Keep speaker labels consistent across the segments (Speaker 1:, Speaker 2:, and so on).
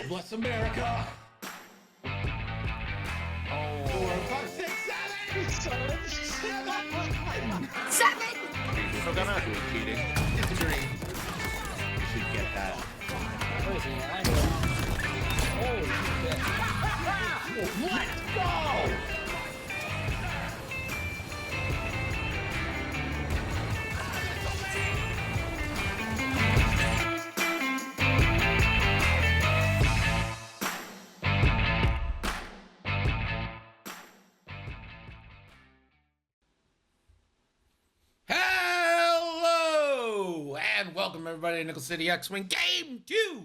Speaker 1: Bless America.
Speaker 2: Oh.
Speaker 1: 4, 5, 6, 7.
Speaker 3: 7!
Speaker 2: So gonna
Speaker 1: Cheating. It's a dream. You should get that.
Speaker 4: Where is he? Holy shit.
Speaker 1: Let's go! Hello and welcome everybody to Nickel City X-Wing Game 2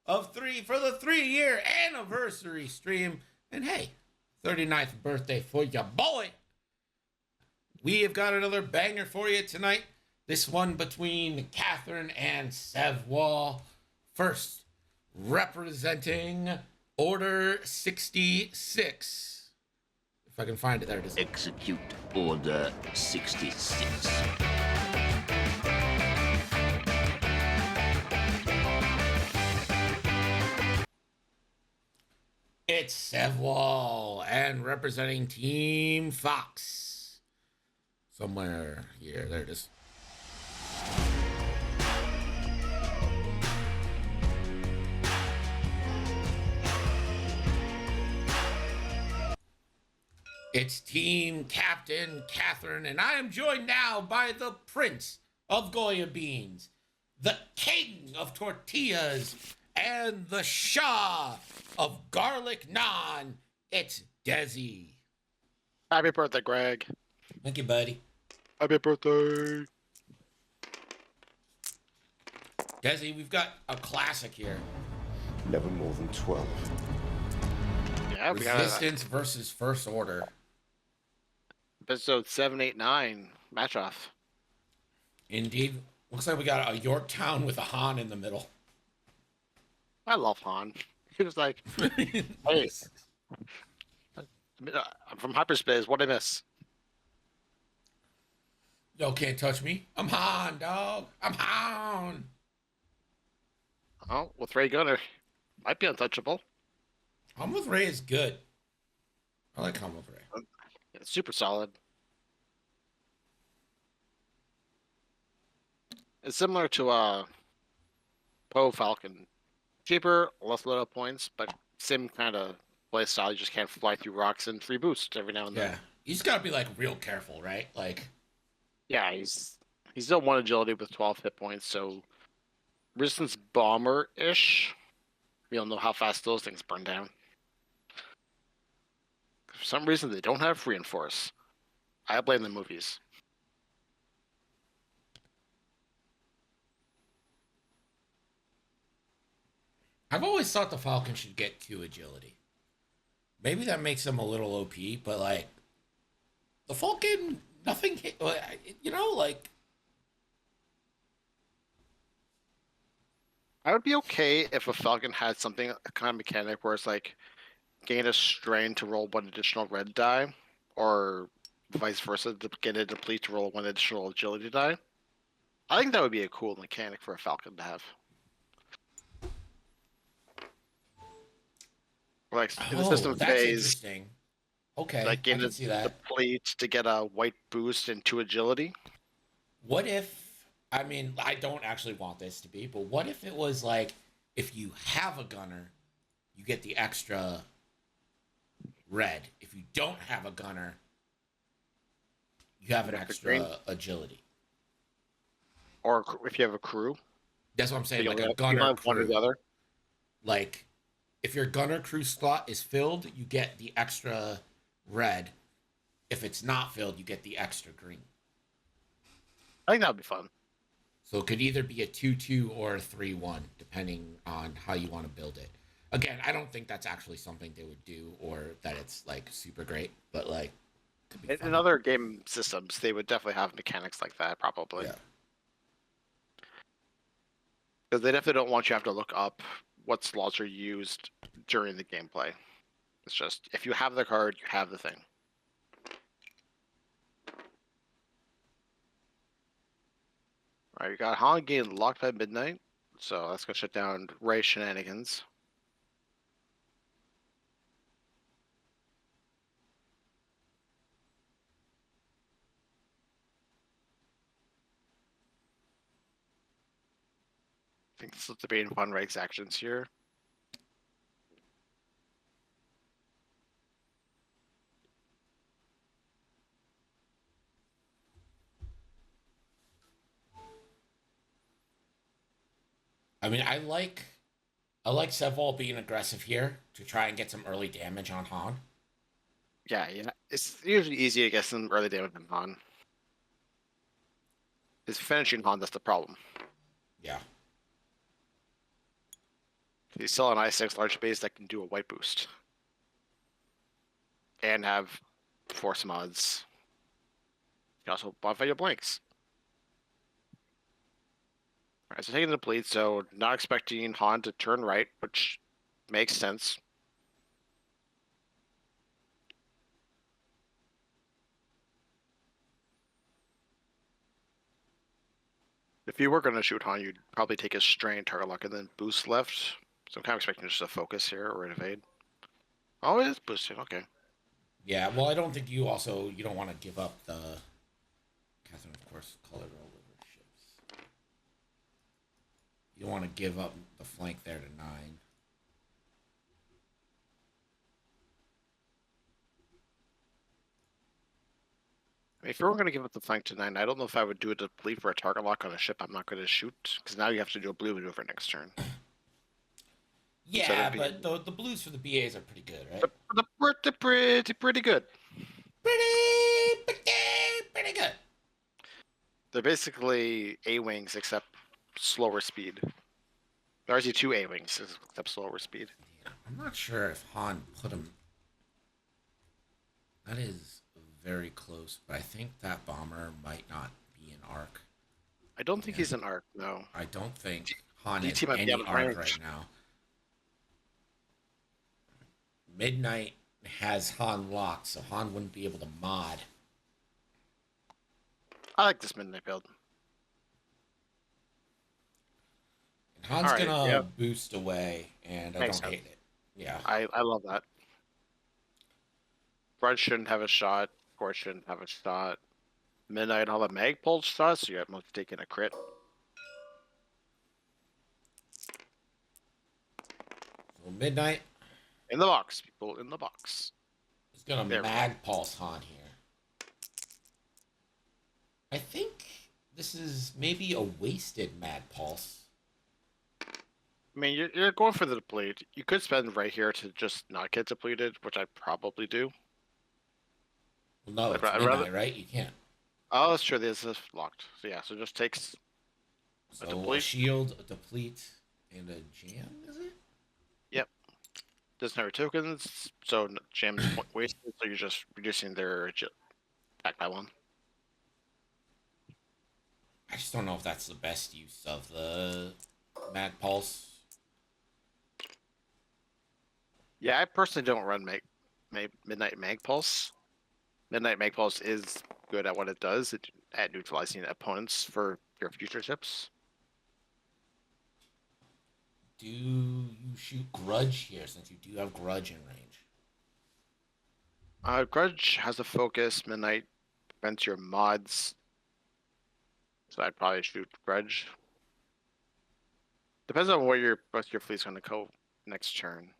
Speaker 1: of 3 for the 3-year anniversary stream. And hey, 39th birthday for ya boy. We have got another banger for you tonight. This one between Catherine and Sevwall. First, representing Order 66. If I can find it, there it is.
Speaker 3: Execute Order 66.
Speaker 1: It's Sevwall and representing Team Fox. Somewhere here, there it is. It's Team Captain Catherine, and I am joined now by the Prince of Goya Beans, the King of Tortillas, and the Shah of Garlic Naan. It's Desi.
Speaker 2: happy birthday, Greg.
Speaker 1: Thank you, buddy.
Speaker 2: Happy birthday.
Speaker 1: Desi, we've got a classic here.
Speaker 5: Never more than 12.
Speaker 2: Yeah, we got
Speaker 1: Resistance versus First Order.
Speaker 2: episode 789 match off.
Speaker 1: Indeed. Looks like we got a Yorktown with a Han in the middle.
Speaker 2: I love Han. He was like, "Hey, I'm from hyperspace. What I miss?"
Speaker 1: Yo, can't touch me. I'm Han, dog. I'm Han.
Speaker 2: Oh, with Ray Gunner, might be untouchable.
Speaker 1: Han with Ray is good. I like Han with Ray.
Speaker 2: It's super solid. It's similar to Poe Falcon. Cheaper, less load up points, but same kind of play style. You just can't fly through rocks and free boost every now and then.
Speaker 1: Yeah. You just gotta be like real careful, right? Like,
Speaker 2: Yeah, he's still 1 agility with 12 hit points, so resistance bomber-ish. We don't know how fast those things burn down. For some reason, they don't have reinforce. I blame the movies.
Speaker 1: I've always thought the Falcon should get 2 agility. Maybe that makes him a little OP, but like the Falcon, nothing hit, you know, like
Speaker 2: I would be okay if a Falcon had something, a kind of mechanic where it's like gain a strain to roll 1 additional red die, or vice versa, to get a deplete to roll 1 additional agility die. I think that would be a cool mechanic for a Falcon to have. Like in the system
Speaker 1: that's
Speaker 2: phase,
Speaker 1: interesting. Okay,
Speaker 2: like
Speaker 1: I
Speaker 2: gain
Speaker 1: can
Speaker 2: a
Speaker 1: see that.
Speaker 2: deplete to get a white boost and 2 agility.
Speaker 1: What if, I mean, I don't actually want this to be, but what if it was like, if you have a gunner, you get the extra red. If you don't have a gunner, you have an
Speaker 2: Green.
Speaker 1: extra agility.
Speaker 2: Or if you have a crew,
Speaker 1: That's what I'm saying,
Speaker 2: you
Speaker 1: like
Speaker 2: only
Speaker 1: a
Speaker 2: have, you
Speaker 1: gunner
Speaker 2: have one or
Speaker 1: crew.
Speaker 2: the other.
Speaker 1: Like, if your gunner crew slot is filled, you get the extra red. If it's not filled, you get the extra green.
Speaker 2: I think that would be fun.
Speaker 1: So it could either be a 2-2 or a 3-1, depending on how you want to build it. Again, I don't think that's actually something they would do, or that it's like super great, but like could be fun.
Speaker 2: In other game systems, they would definitely have mechanics like that, probably.
Speaker 1: Yeah.
Speaker 2: Because they definitely don't want you to have to look up what slots are used during the gameplay. It's just, if you have the card, you have the thing. Alright, you got Han getting locked by midnight, so that's gonna shut down Ray shenanigans. still debating fun Regs actions here.
Speaker 1: I mean, I like Sevall being aggressive here to try and get some early damage on Han.
Speaker 2: Yeah. It's usually easy to get some early damage on Han. It's finishing Han that's the problem.
Speaker 1: Yeah.
Speaker 2: He's still an I6 large base that can do a white boost. And have force mods. You can also modify your blanks. Alright, so taking the bleed, so not expecting Han to turn right, which makes sense. If you were going to shoot Han, you'd probably take a strain, target lock, and then boost left. So I'm kind of expecting just a focus here or an evade. Oh, it is boosting. Okay.
Speaker 1: Yeah, well, I don't think you don't want to give up the Catherine, of course, color roll over ships. You don't want to give up the flank there to 9.
Speaker 2: If you were going to give up the flank to 9, I don't know if I would do it to bleed for a target lock on a ship I'm not going to shoot, because now you have to do a blue maneuver next turn.
Speaker 1: Yeah, but the blues for the BAs are pretty good, right?
Speaker 2: They're pretty good.
Speaker 1: Pretty good.
Speaker 2: They're basically A-wings except slower speed. They're actually 2 A-wings except slower speed.
Speaker 1: Yeah, I'm not sure if Han put him. That is very close, but I think that bomber might not be an arc.
Speaker 2: I don't think he's an arc, no.
Speaker 1: I don't think Han
Speaker 2: DT
Speaker 1: is
Speaker 2: might be
Speaker 1: any
Speaker 2: out of
Speaker 1: arc
Speaker 2: range.
Speaker 1: right now. Midnight has Han locked, so Han wouldn't be able to mod.
Speaker 2: I like this midnight build.
Speaker 1: And Han's
Speaker 2: Alright,
Speaker 1: gonna
Speaker 2: yeah.
Speaker 1: boost away, and I
Speaker 2: Makes
Speaker 1: don't
Speaker 2: sense.
Speaker 1: hate it. Yeah.
Speaker 2: I love that. Bread shouldn't have a shot. Court shouldn't have a shot. Midnight all the mag pulse shots, so you're at most taking a crit.
Speaker 1: So Midnight
Speaker 2: In the box, people in the box.
Speaker 1: is gonna
Speaker 2: There we go.
Speaker 1: mag pulse Han here. I think this is maybe a wasted mag pulse.
Speaker 2: I mean, you're going for the deplete. You could spend right here to just not get depleted, which I probably do.
Speaker 1: Well, no, it's
Speaker 2: I'd
Speaker 1: Midnight,
Speaker 2: rather-
Speaker 1: right? You can't.
Speaker 2: Oh, that's true. This is locked. So yeah, so just takes.
Speaker 1: So a
Speaker 2: deplete?
Speaker 1: shield, a deplete, and a jam, is it?
Speaker 2: Doesn't have your tokens, so jams wasted. So you're just reducing their attack by 1.
Speaker 1: I just don't know if that's the best use of the mag pulse.
Speaker 2: Yeah, I personally don't run Midnight Mag Pulse. Midnight Mag Pulse is good at what it does at neutralizing opponents for your future ships.
Speaker 1: Do you shoot Grudge here, since you do have Grudge in range?
Speaker 2: Grudge has a focus. Midnight prevents your mods. So I'd probably shoot Grudge. Depends on where your fleet's going to go next turn.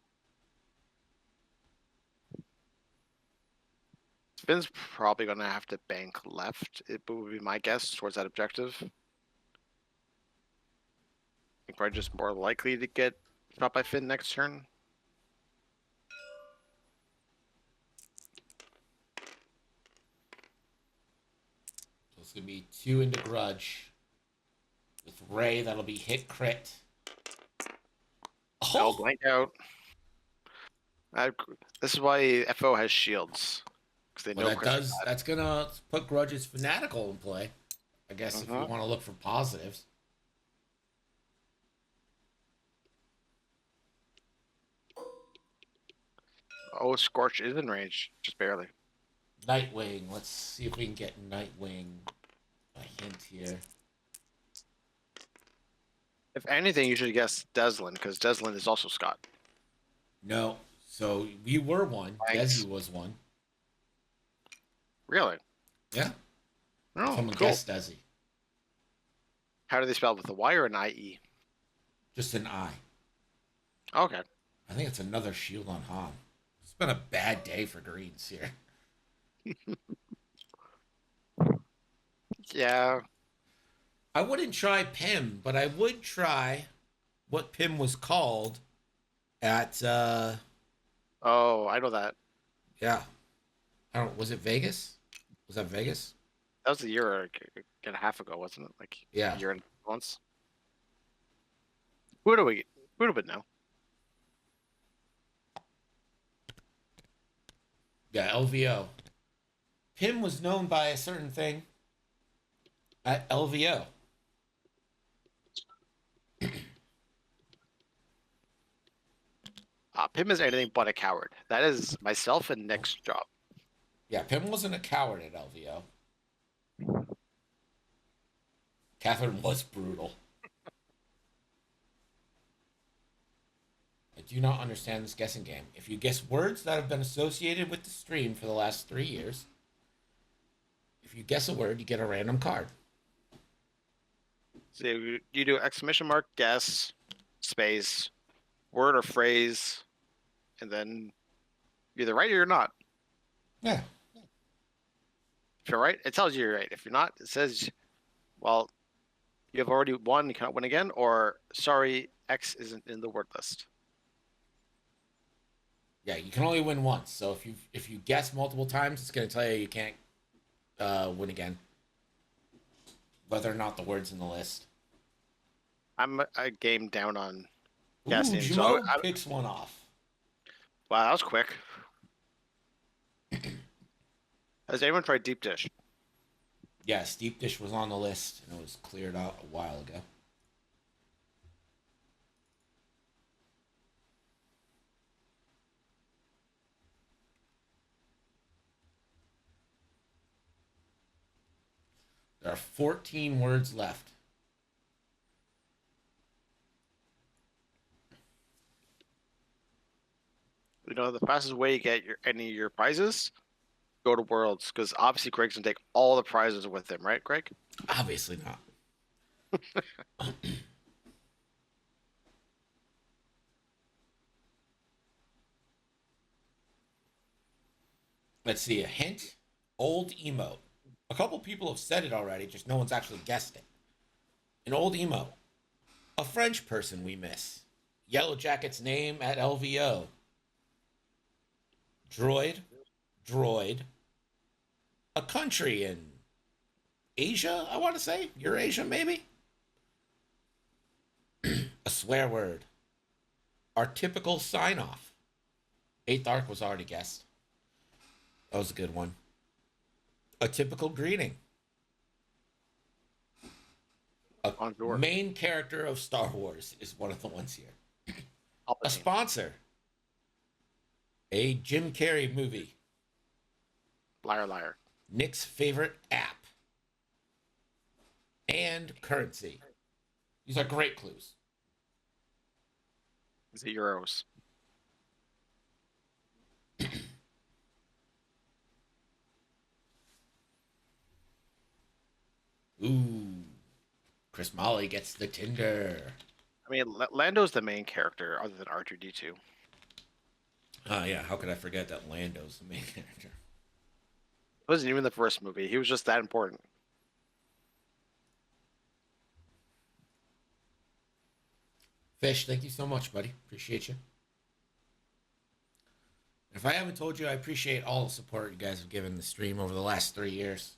Speaker 2: Spin's probably going to have to bank left. It would be my guess towards that objective. I think Grudge is more likely to get shot by Finn next turn.
Speaker 1: So it's gonna be 2 into Grudge. With Ray, that'll be hit crit.
Speaker 2: I'll blank out. This is why FO has shields. Because they
Speaker 1: Well,
Speaker 2: know crits are bad.
Speaker 1: that's gonna put Grudge's Fanatical in play. I guess if you
Speaker 2: Uh-huh.
Speaker 1: want to look for positives.
Speaker 2: Oh, Scorch is in range, just barely.
Speaker 1: Nightwing. Let's see if we can get Nightwing a hint here.
Speaker 2: If anything, you should guess Deslin, because Deslin is also Scott.
Speaker 1: No. So you were one.
Speaker 2: Thanks.
Speaker 1: Desi was one.
Speaker 2: Really?
Speaker 1: Yeah.
Speaker 2: Oh,
Speaker 1: Someone
Speaker 2: cool.
Speaker 1: guessed Desi.
Speaker 2: How do they spell it, with a Y or an IE?
Speaker 1: Just an I.
Speaker 2: Okay.
Speaker 1: I think it's another shield on Han. It's been a bad day for greens here.
Speaker 2: Yeah.
Speaker 1: I wouldn't try Pym, but I would try what Pym was called at
Speaker 2: Oh, I know that.
Speaker 1: yeah. I don't was it Vegas? Was that Vegas?
Speaker 2: That was a year and a half ago, wasn't it? Like
Speaker 1: Yeah.
Speaker 2: a year and months. Who do we? Who do we know?
Speaker 1: Yeah, LVO. Pym was known by a certain thing at LVO.
Speaker 2: Pim is anything but a coward. That is myself and Nick's job.
Speaker 1: Yeah, Pym wasn't a coward at LVO. Catherine was brutal. I do not understand this guessing game. If you guess words that have been associated with the stream for the last 3 years, if you guess a word, you get a random card.
Speaker 2: So you do exclamation mark, guess, space, word or phrase, and then you're either right or you're not.
Speaker 1: Yeah.
Speaker 2: If you're right, it tells you you're right. If you're not, it says, well, you have already won, you cannot win again, or sorry, X isn't in the word list.
Speaker 1: Yeah, you can only win once. So if you guess multiple times, it's going to tell you you can't win again. Whether or not the word's in the list.
Speaker 2: I'm a game down on
Speaker 1: Ooh,
Speaker 2: guessing.
Speaker 1: Jimo
Speaker 2: So
Speaker 1: picks one off.
Speaker 2: wow, that was quick. Has anyone tried deep dish?
Speaker 1: Yes, deep dish was on the list and it was cleared out a while ago. There are 14 words left.
Speaker 2: You know, the fastest way you get any of your prizes, go to Worlds, because obviously Greg's gonna take all the prizes with him, right, Greg?
Speaker 1: Obviously not. Let's see, a hint. Old emote. A couple people have said it already, just no one's actually guessed it. An old emote. A French person we miss. Yellow Jacket's name at LVO. Droid. A country in Asia, I want to say. Eurasia, maybe? A swear word. Our typical sign off. Eighth Arc was already guessed. That was a good one. A typical greeting. A
Speaker 2: Bonjour.
Speaker 1: main character of Star Wars is one of the ones here. A
Speaker 2: Palpatine.
Speaker 1: sponsor. A Jim Carrey movie.
Speaker 2: Liar, liar.
Speaker 1: Nick's favorite app. And currency. These are great clues.
Speaker 2: Is it euros?
Speaker 1: Ooh. Chris Molly gets the Tinder.
Speaker 2: I mean, Lando's the main character, other than R2D2.
Speaker 1: Yeah, how could I forget that Lando's the main character?
Speaker 2: It wasn't even the first movie. He was just that important.
Speaker 1: Fish, thank you so much, buddy. Appreciate you. If I haven't told you, I appreciate all the support you guys have given the stream over the last 3 years.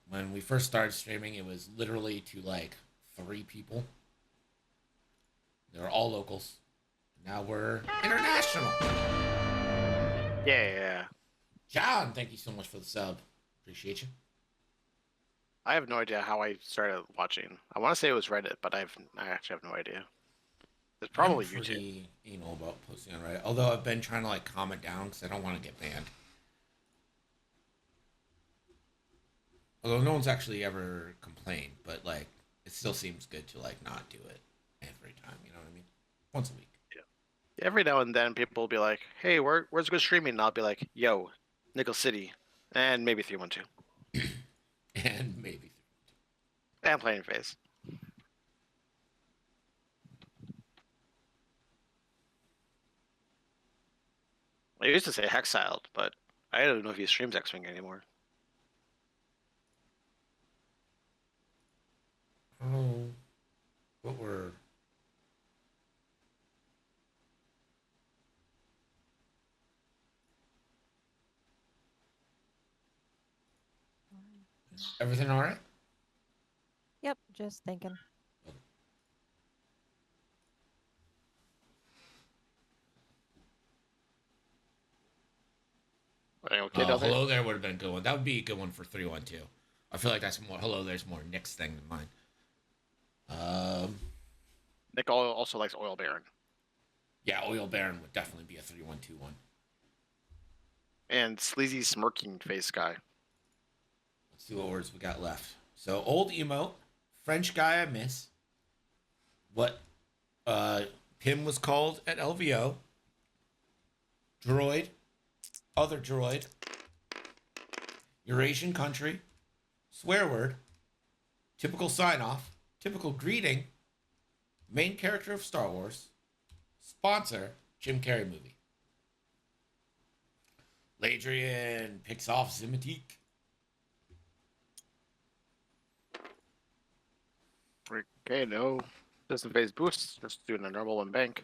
Speaker 1: When we first started streaming, it was literally to like 3 people. They were all locals. Now we're international.
Speaker 2: Yeah.
Speaker 1: John, thank you so much for the sub. Appreciate you.
Speaker 2: I have no idea how I started watching. I want to say it was Reddit, but I actually have no idea. It's probably
Speaker 1: I'm
Speaker 2: YouTube.
Speaker 1: pretty anal about posting on Reddit. Although I've been trying to like calm it down because I don't want to get banned. Although no one's actually ever complained, but like it still seems good to like not do it every time. You know what I mean? Once a week.
Speaker 2: Every now and then, people will be like, "Hey, where's good streaming?" And I'll be like, "Yo, Nickel City, and maybe 312,
Speaker 1: And maybe.
Speaker 2: and Playing Phase." I used to say Hexiled, but I don't know if he streams X-Wing anymore.
Speaker 1: Oh, what were... Everything all right?
Speaker 6: Yep, just thinking.
Speaker 2: Are you okay down there?
Speaker 1: Hello there would have been a good one. That would be a good one for 312. I feel like that's more... Hello there's more Nick's thing than mine.
Speaker 2: Nick also likes Oil Baron.
Speaker 1: Yeah, Oil Baron would definitely be a 3121.
Speaker 2: And Sleazy Smirking Face Guy.
Speaker 1: Let's see what words we got left. So, old emote, French guy I miss. What Pim was called at LVO. Droid. Other droid. Eurasian country. Swear word. Typical sign off. Typical greeting. Main character of Star Wars. Sponsor, Jim Carrey movie. Ladrian picks off Zimatique.
Speaker 2: Okay, no system phase boost. Just doing a normal one bank.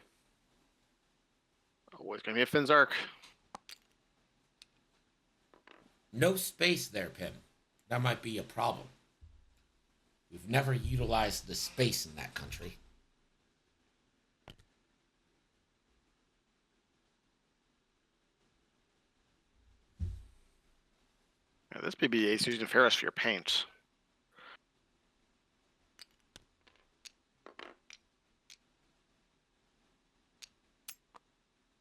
Speaker 2: Always gonna be a Finn's Arc.
Speaker 1: No space there, Pim. That might be a problem. We've never utilized the space in that country.
Speaker 2: Yeah, this BB-8 is using Ferris for your paint.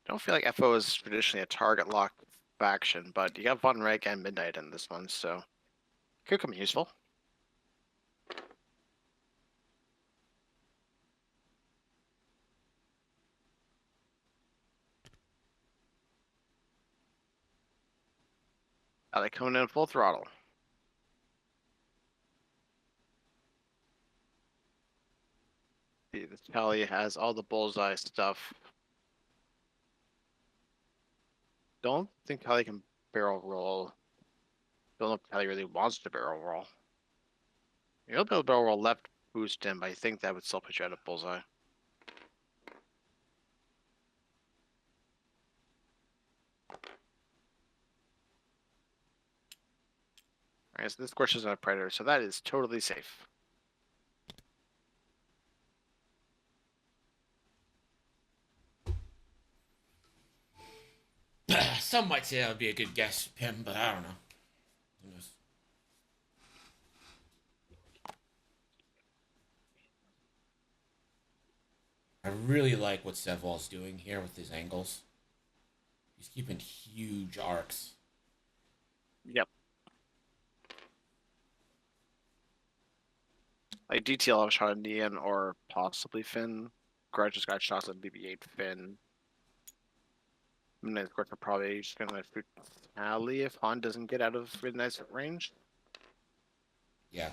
Speaker 2: I don't feel like FO is traditionally a target lock faction, but you got Von Reg and Midnight in this one, so could come useful. Are they coming in full throttle? See, this Tally has all the bullseye stuff. Don't think Tally can barrel roll. Don't know if Tally really wants to barrel roll. You'll be able to barrel roll left boost in, but I think that would still put you out of bullseye. Alright, so this course isn't a predator, so that is totally safe.
Speaker 1: Some might say that would be a good guess, Pim, but I don't know. Who knows? I really like what Sevwall's doing here with his angles. He's keeping huge arcs.
Speaker 2: Yep. Like DTL have shot at Nian or possibly Finn. Grudge just got shots at BB-8 Finn. Midnight, of course, are probably just gonna shoot Tally if Han doesn't get out of Midnight's range.
Speaker 1: Yeah.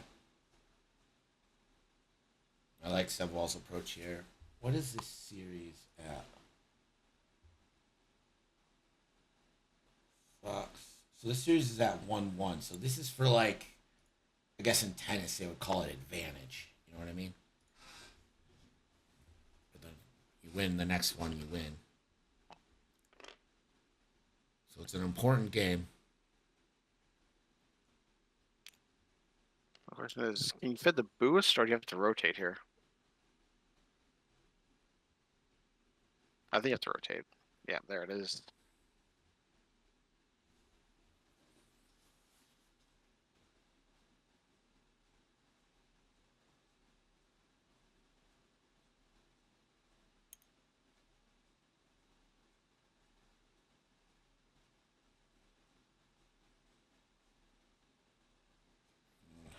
Speaker 1: I like Sevwall's approach here. What is this series at? Fox. So this series is at 1-1. So this is for, like, I guess in tennis they would call it advantage. You know what I mean? But then you win the next one, you win. So it's an important game.
Speaker 2: The question is, can you fit the boost or do you have to rotate here? I think you have to rotate. Yeah, there it is.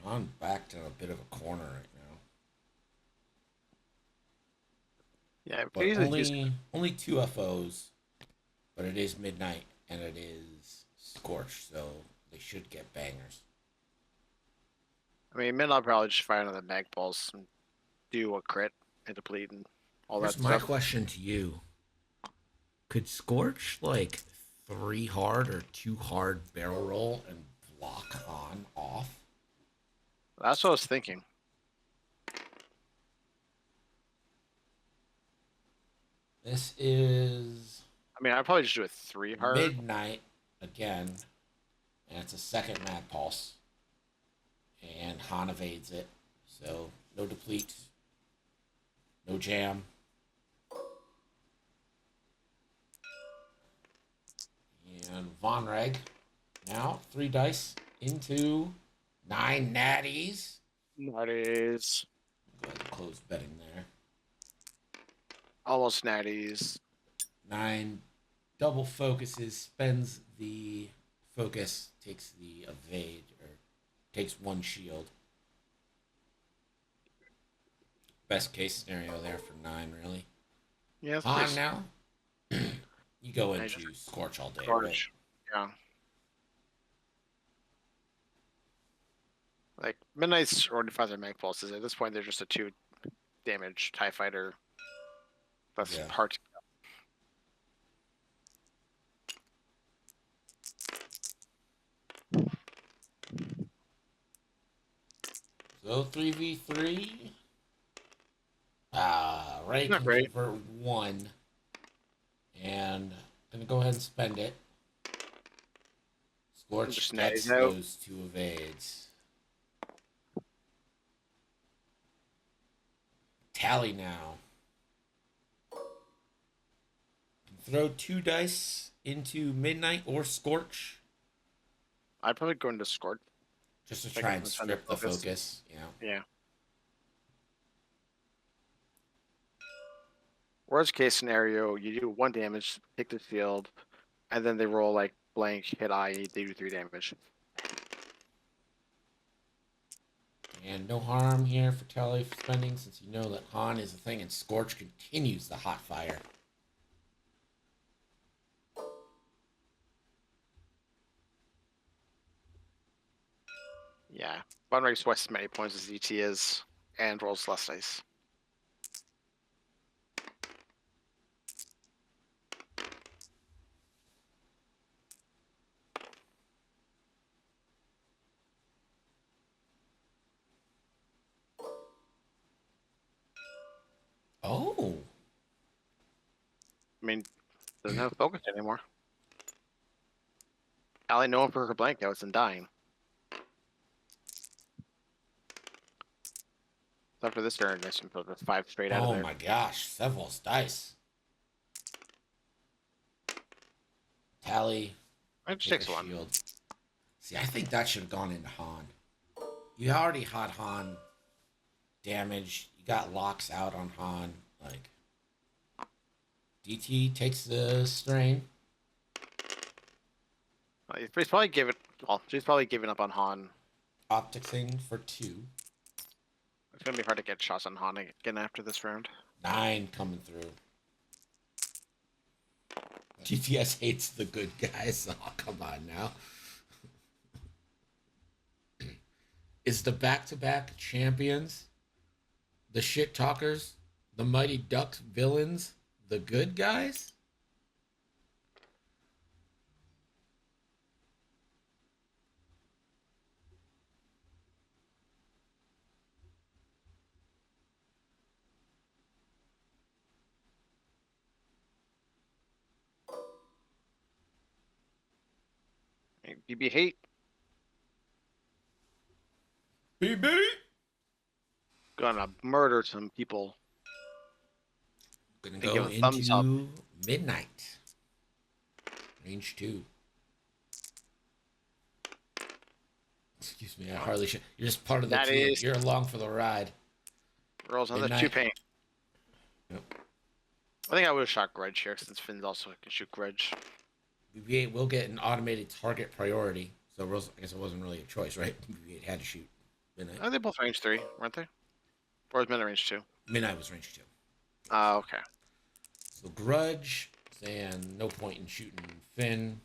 Speaker 1: Han backed in a bit of a corner right now.
Speaker 2: Yeah,
Speaker 1: But
Speaker 2: easily use...
Speaker 1: only 2 FOs, but it is midnight and it is Scorch, so they should get bangers.
Speaker 2: I mean, Midnight probably just fire another mag pulse and do a crit and deplete and all
Speaker 1: Here's
Speaker 2: that
Speaker 1: my
Speaker 2: stuff.
Speaker 1: question to you: could Scorch like 3 hard or 2 hard barrel roll and block Han off.
Speaker 2: That's what I was thinking.
Speaker 1: This is
Speaker 2: I mean, I'd probably just do a 3 hard.
Speaker 1: midnight again, and it's a second Mad Pulse. And Han evades it, so no deplete, no jam. And Von Reg, now 3 dice into 9 natties.
Speaker 2: Natties.
Speaker 1: Go ahead and close betting there.
Speaker 2: Almost natties.
Speaker 1: 9 double focuses, spends the focus, takes the evade, or takes 1 shield. Best case scenario there for 9, really.
Speaker 2: Yeah, that's
Speaker 1: Han
Speaker 2: pretty
Speaker 1: now. You go
Speaker 2: I
Speaker 1: into
Speaker 2: just-
Speaker 1: Scorch all day, right?
Speaker 2: Scorch. Yeah. Like, Midnight's already 5 mag pulses. At this point, they're just a 2 damage TIE fighter. That's
Speaker 1: Yeah.
Speaker 2: hard to
Speaker 1: So 3v3. Ray
Speaker 2: Not
Speaker 1: can
Speaker 2: great.
Speaker 1: convert 1. And gonna go ahead and spend it. Scorch
Speaker 2: Just
Speaker 1: gets
Speaker 2: natties out.
Speaker 1: those 2 evades. Tally now. Can throw 2 dice into Midnight or Scorch
Speaker 2: I'd probably go into Scorch.
Speaker 1: just to
Speaker 2: Like,
Speaker 1: try and
Speaker 2: it's under
Speaker 1: strip the
Speaker 2: focus.
Speaker 1: focus. Yeah.
Speaker 2: Yeah. Worst case scenario, you do 1 damage, take the shield, and then they roll like blank, hit eye, they do 3 damage.
Speaker 1: And no harm here for Tally for spending, since you know that Han is a thing and Scorch continues the hot fire.
Speaker 2: Yeah. One ranks twice as many points as ET is, and rolls less dice.
Speaker 1: Oh,
Speaker 2: I mean, doesn't have focus anymore. Allie known for her blankouts and dying. Except for this turn, this one put 5 straight out of
Speaker 1: oh
Speaker 2: there.
Speaker 1: my gosh, Several dice. Tally,
Speaker 2: It just
Speaker 1: take
Speaker 2: takes
Speaker 1: a
Speaker 2: 1.
Speaker 1: shield. See, I think that should have gone into Han. You already had Han damage. You got locks out on Han. Like, DT takes the strain.
Speaker 2: He's probably given. Well, she's probably giving up on Han.
Speaker 1: Opticsing for 2.
Speaker 2: It's gonna be hard to get shots on Han again after this round.
Speaker 1: 9 coming through. GTS hates the good guys. Oh, come on now. Is the back-to-back champions, the shit talkers, the Mighty Ducks villains, the good guys?
Speaker 2: BB hate.
Speaker 1: BB?
Speaker 2: Gonna murder some people.
Speaker 1: Gonna
Speaker 2: They
Speaker 1: go
Speaker 2: give a thumbs up.
Speaker 1: into midnight. Range 2. Excuse me, I hardly should. You're just part of the
Speaker 2: That
Speaker 1: team.
Speaker 2: is-
Speaker 1: You're along for the ride.
Speaker 2: Rolls another
Speaker 1: Midnight.
Speaker 2: 2 pain.
Speaker 1: Yep.
Speaker 2: I think I would have shot Grudge here since Finn's also can shoot Grudge.
Speaker 1: BB-8 will get an automated target priority. So I guess it wasn't really a choice, right? BB-8 had to shoot midnight.
Speaker 2: Are they both range 3, weren't they? Or was Midnight range 2?
Speaker 1: Midnight was range 2.
Speaker 2: Okay.
Speaker 1: So Grudge saying no point in shooting Finn.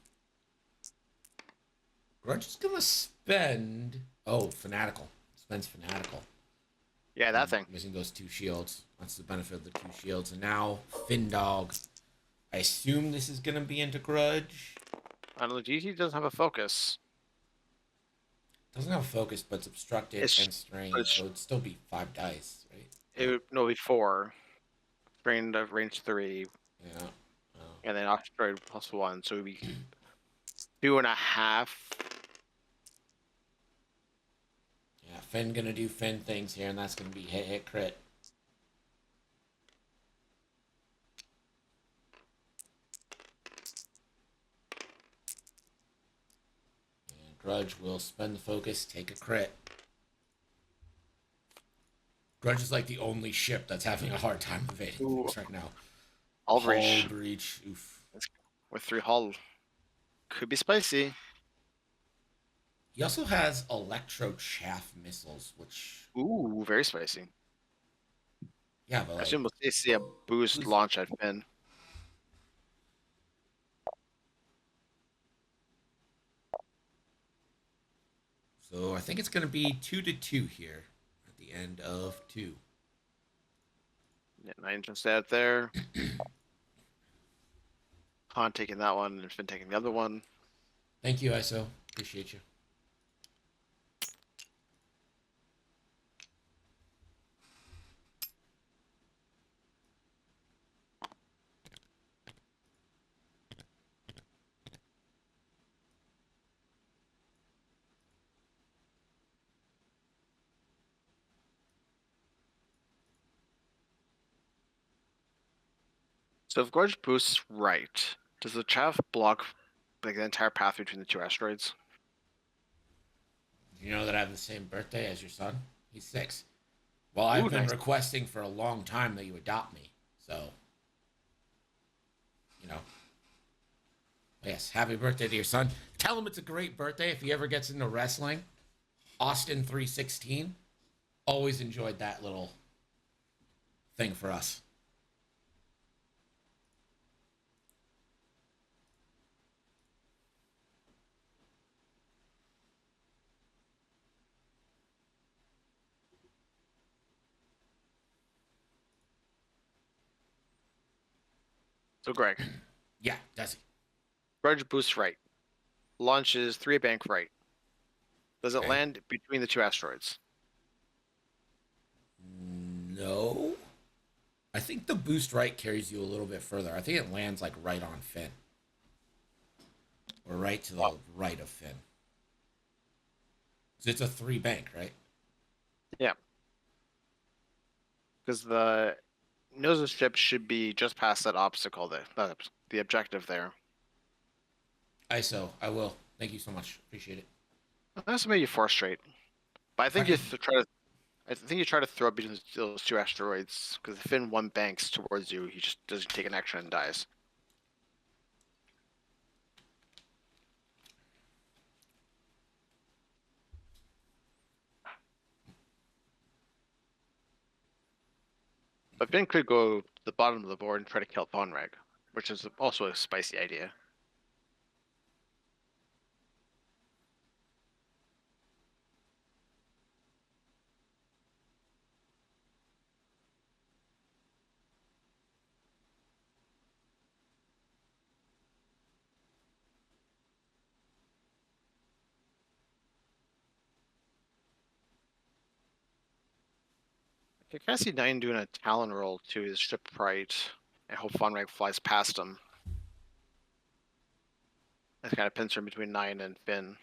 Speaker 1: Grudge is gonna spend. Oh, Fanatical. Spends Fanatical.
Speaker 2: Yeah, that thing.
Speaker 1: Missing those 2 shields. That's the benefit of the 2 shields. And now Finn Dog I assume this is gonna be into Grudge.
Speaker 2: I don't know. GT doesn't have a focus.
Speaker 1: Doesn't have focus, but it's obstructed
Speaker 2: It's
Speaker 1: and strained, so it'd still be 5 dice, right?
Speaker 2: it would no be 4. Strained of range 3,
Speaker 1: Yeah. Oh.
Speaker 2: and then occupied +1, so it'd be 2.5.
Speaker 1: Yeah, Finn gonna do Finn things here, and that's gonna be hit, hit, crit. And Grudge will spend the focus, take a crit. Grudge is like the only ship that's having a hard time evading
Speaker 2: Ooh.
Speaker 1: things right now.
Speaker 2: Hull
Speaker 1: Hull
Speaker 2: breach
Speaker 1: breach. Oof.
Speaker 2: with 3 hull. Could be spicy.
Speaker 1: He also has electro chaff missiles, which
Speaker 2: Ooh, very spicy.
Speaker 1: yeah, but
Speaker 2: I
Speaker 1: like
Speaker 2: assume we'll see a boost launch at Finn.
Speaker 1: so I think it's gonna be 2-2 here at the end of 2.
Speaker 2: Yeah, 9 just out there. Han taking that one and Finn taking the other one.
Speaker 1: Thank you, ISO. Appreciate you.
Speaker 2: So if Gorge boosts right, does the chaff block like the entire path between the 2 asteroids?
Speaker 1: You know that I have the same birthday as your son? He's 6. Well, I've
Speaker 2: Ooh,
Speaker 1: been
Speaker 2: nice.
Speaker 1: requesting for a long time that you adopt me. So, you know. Yes, happy birthday to your son. Tell him it's a great birthday if he ever gets into wrestling. Austin 316. Always enjoyed that little thing for us.
Speaker 2: So Greg,
Speaker 1: Yeah, Desi.
Speaker 2: Gorge boosts right, launches 3 bank right. Does it
Speaker 1: Okay.
Speaker 2: land between the 2 asteroids?
Speaker 1: No. I think the boost right carries you a little bit further. I think it lands like right on Finn. Or right to the right of Finn. So it's a 3 bank, right?
Speaker 2: Yeah. Because the nose of the ship should be just past that obstacle there, the objective there.
Speaker 1: ISO, I will. Thank you so much. Appreciate it.
Speaker 2: That's maybe 4 straight. But I think
Speaker 1: I
Speaker 2: you
Speaker 1: could-
Speaker 2: try to. I think you try to throw it between those 2 asteroids because if Finn 1 banks towards you, he just doesn't take an action and dies. But Finn could go to the bottom of the board and try to kill Vonreg, which is also a spicy idea. I kind of see Nine doing a Talon roll to his ship right, and hope Vonreg flies past him. That's kind of pincer between Nine and Finn.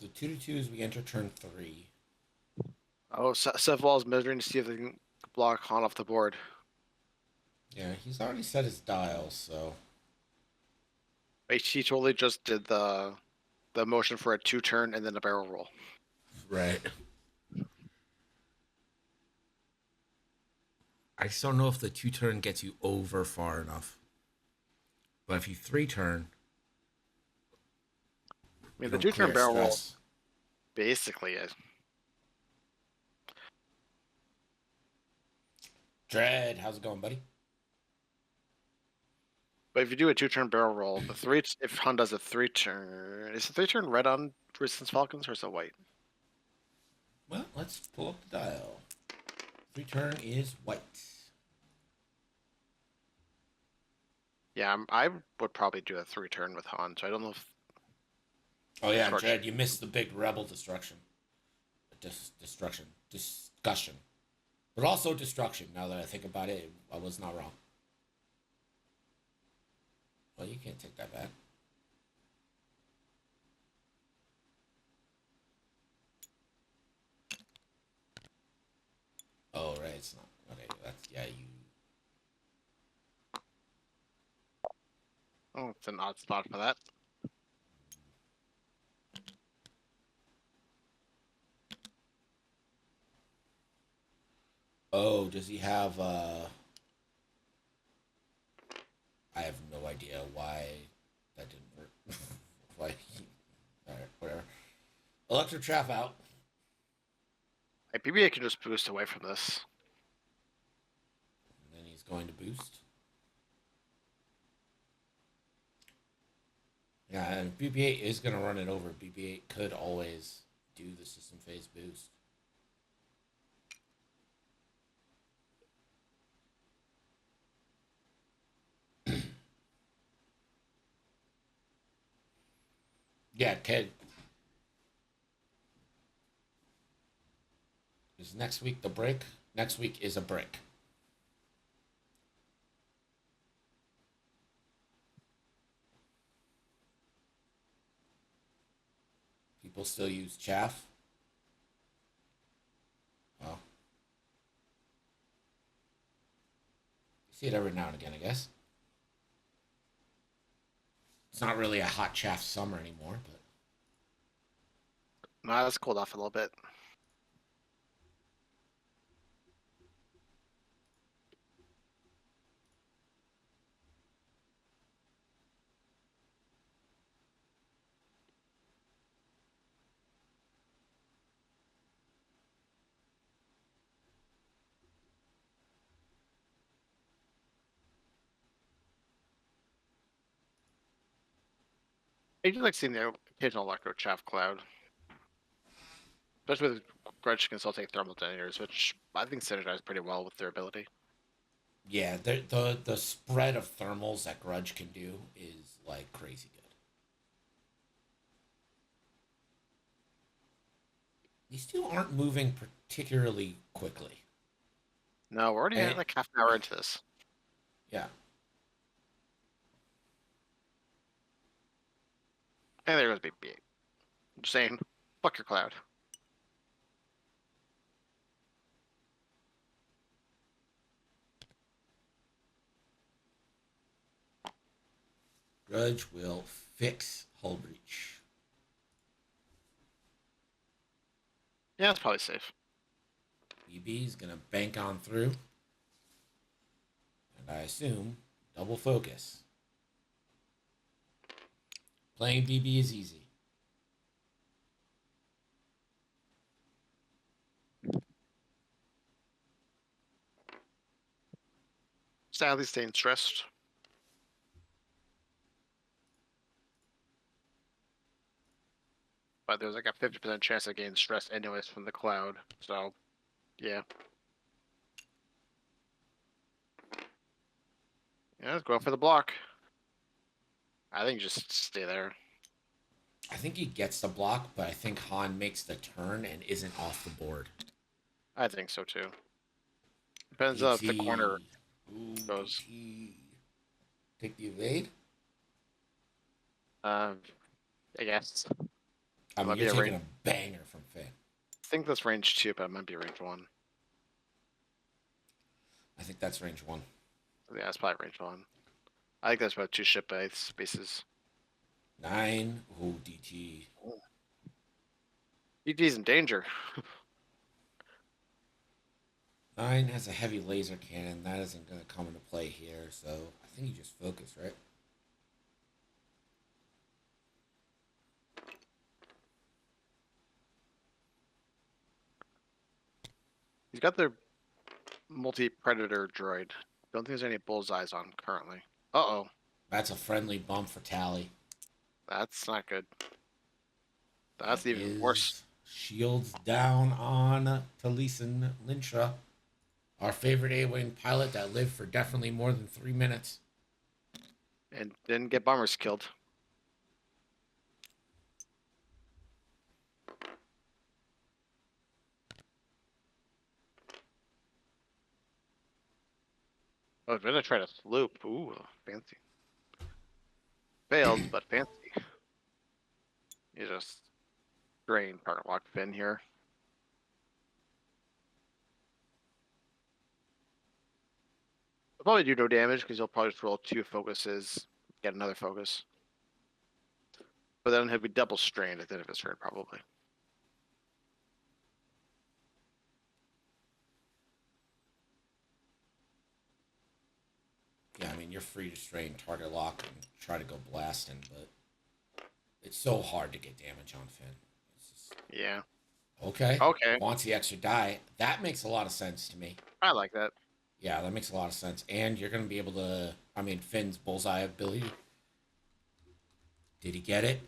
Speaker 1: So 2/2s, we enter turn 3.
Speaker 2: Oh, Sevwall is measuring to see if they can block Han off the board.
Speaker 1: Yeah, he's already set his dials, so.
Speaker 2: He totally just did the motion for a 2-turn and then a barrel roll.
Speaker 1: Right. I just don't know if the 2-turn gets you over far enough. But if you 3-turn,
Speaker 2: I mean,
Speaker 1: you
Speaker 2: the
Speaker 1: don't
Speaker 2: 2-turn
Speaker 1: clear
Speaker 2: barrel roll
Speaker 1: stress.
Speaker 2: basically is.
Speaker 1: Dread, how's it going, buddy?
Speaker 2: But if you do a 2-turn barrel roll, the three if Han does a 3-turn, is the 3-turn red on Resistance Falcons or is it white?
Speaker 1: Well, let's pull up the dial. 3-turn is white.
Speaker 2: Yeah, I would probably do a 3-turn with Han. So I don't know if.
Speaker 1: Oh yeah,
Speaker 2: Short.
Speaker 1: Dread, you missed the big rebel discussion. Discussion. But also destruction, now that I think about it, I was not wrong. Well, you can't take that back. Oh, right, it's not. Okay, that's, yeah, you...
Speaker 2: Oh, it's an odd spot for that.
Speaker 1: Oh, does he have, I have no idea why that didn't work. Why? Alright, whatever. Electro Trap out.
Speaker 2: BB-8 can just boost away from this.
Speaker 1: And then he's going to boost. Yeah, and BB-8 is going to run it over. BB-8 could always do the system phase boost. Yeah, kid. Is next week the break? Next week is a break. People still use chaff. Well, you see it every now and again, I guess. It's not really a hot chaff summer anymore, but
Speaker 2: Nah, that's cooled off a little bit. I do like seeing the occasional electro chaff cloud. Especially with Grudge can still take thermal detonators, which I think synergize pretty well with their ability.
Speaker 1: yeah, the spread of thermals that Grudge can do is like crazy good. These two aren't moving particularly quickly.
Speaker 2: No, we're already
Speaker 1: And-
Speaker 2: like half an hour into this.
Speaker 1: Yeah.
Speaker 2: And there goes BB-8. I'm just saying, fuck your cloud.
Speaker 1: Grudge will fix hull breach.
Speaker 2: Yeah, that's probably safe.
Speaker 1: BB is gonna bank on through. And I assume double focus. Playing BB is easy.
Speaker 2: Sadly staying stressed. But there's like a 50% chance of getting stressed anyways from the cloud. So, yeah. Yeah, let's go for the block. I think just stay there.
Speaker 1: I think he gets the block, but I think Han makes the turn and isn't off the board.
Speaker 2: I think so too. Depends on if the corner goes.
Speaker 1: Take the evade.
Speaker 2: I guess.
Speaker 1: I
Speaker 2: Might
Speaker 1: mean,
Speaker 2: be
Speaker 1: you're
Speaker 2: a
Speaker 1: taking a banger from Finn.
Speaker 2: I think that's range 2, but it might be range 1.
Speaker 1: I think that's range 1.
Speaker 2: Yeah, it's probably range 1. I think that's about 2 ship bases.
Speaker 1: 9. Oh, DT.
Speaker 2: ED's in danger.
Speaker 1: 9 has a heavy laser cannon. That isn't going to come into play here, so I think you just focus, right?
Speaker 2: He's got their multi-predator droid. Don't think there's any bullseyes on him currently. Uh-oh.
Speaker 1: That's a friendly bump for Tally.
Speaker 2: That's not good. That's
Speaker 1: That
Speaker 2: even worse.
Speaker 1: Shields down on Taliesin Lintra, our favorite A-Wing pilot that lived for definitely more than 3 minutes.
Speaker 2: And didn't get bombers killed. Oh, gonna try to sloop. Ooh, fancy. Failed, but fancy. You just drain target lock Finn here. He'll probably do no damage because he'll probably just roll 2 focuses, get another focus. But then he'll be double strained at the end of his turn, probably.
Speaker 1: Yeah, I mean, you're free to strain target lock and try to go blasting, but it's so hard to get damage on Finn. It's just,
Speaker 2: Yeah.
Speaker 1: okay.
Speaker 2: Okay.
Speaker 1: Wants the extra die. That makes a lot of sense to me.
Speaker 2: I like that.
Speaker 1: Yeah, that makes a lot of sense. And you're going to be able to, I mean, Finn's bullseye ability. Did he get it?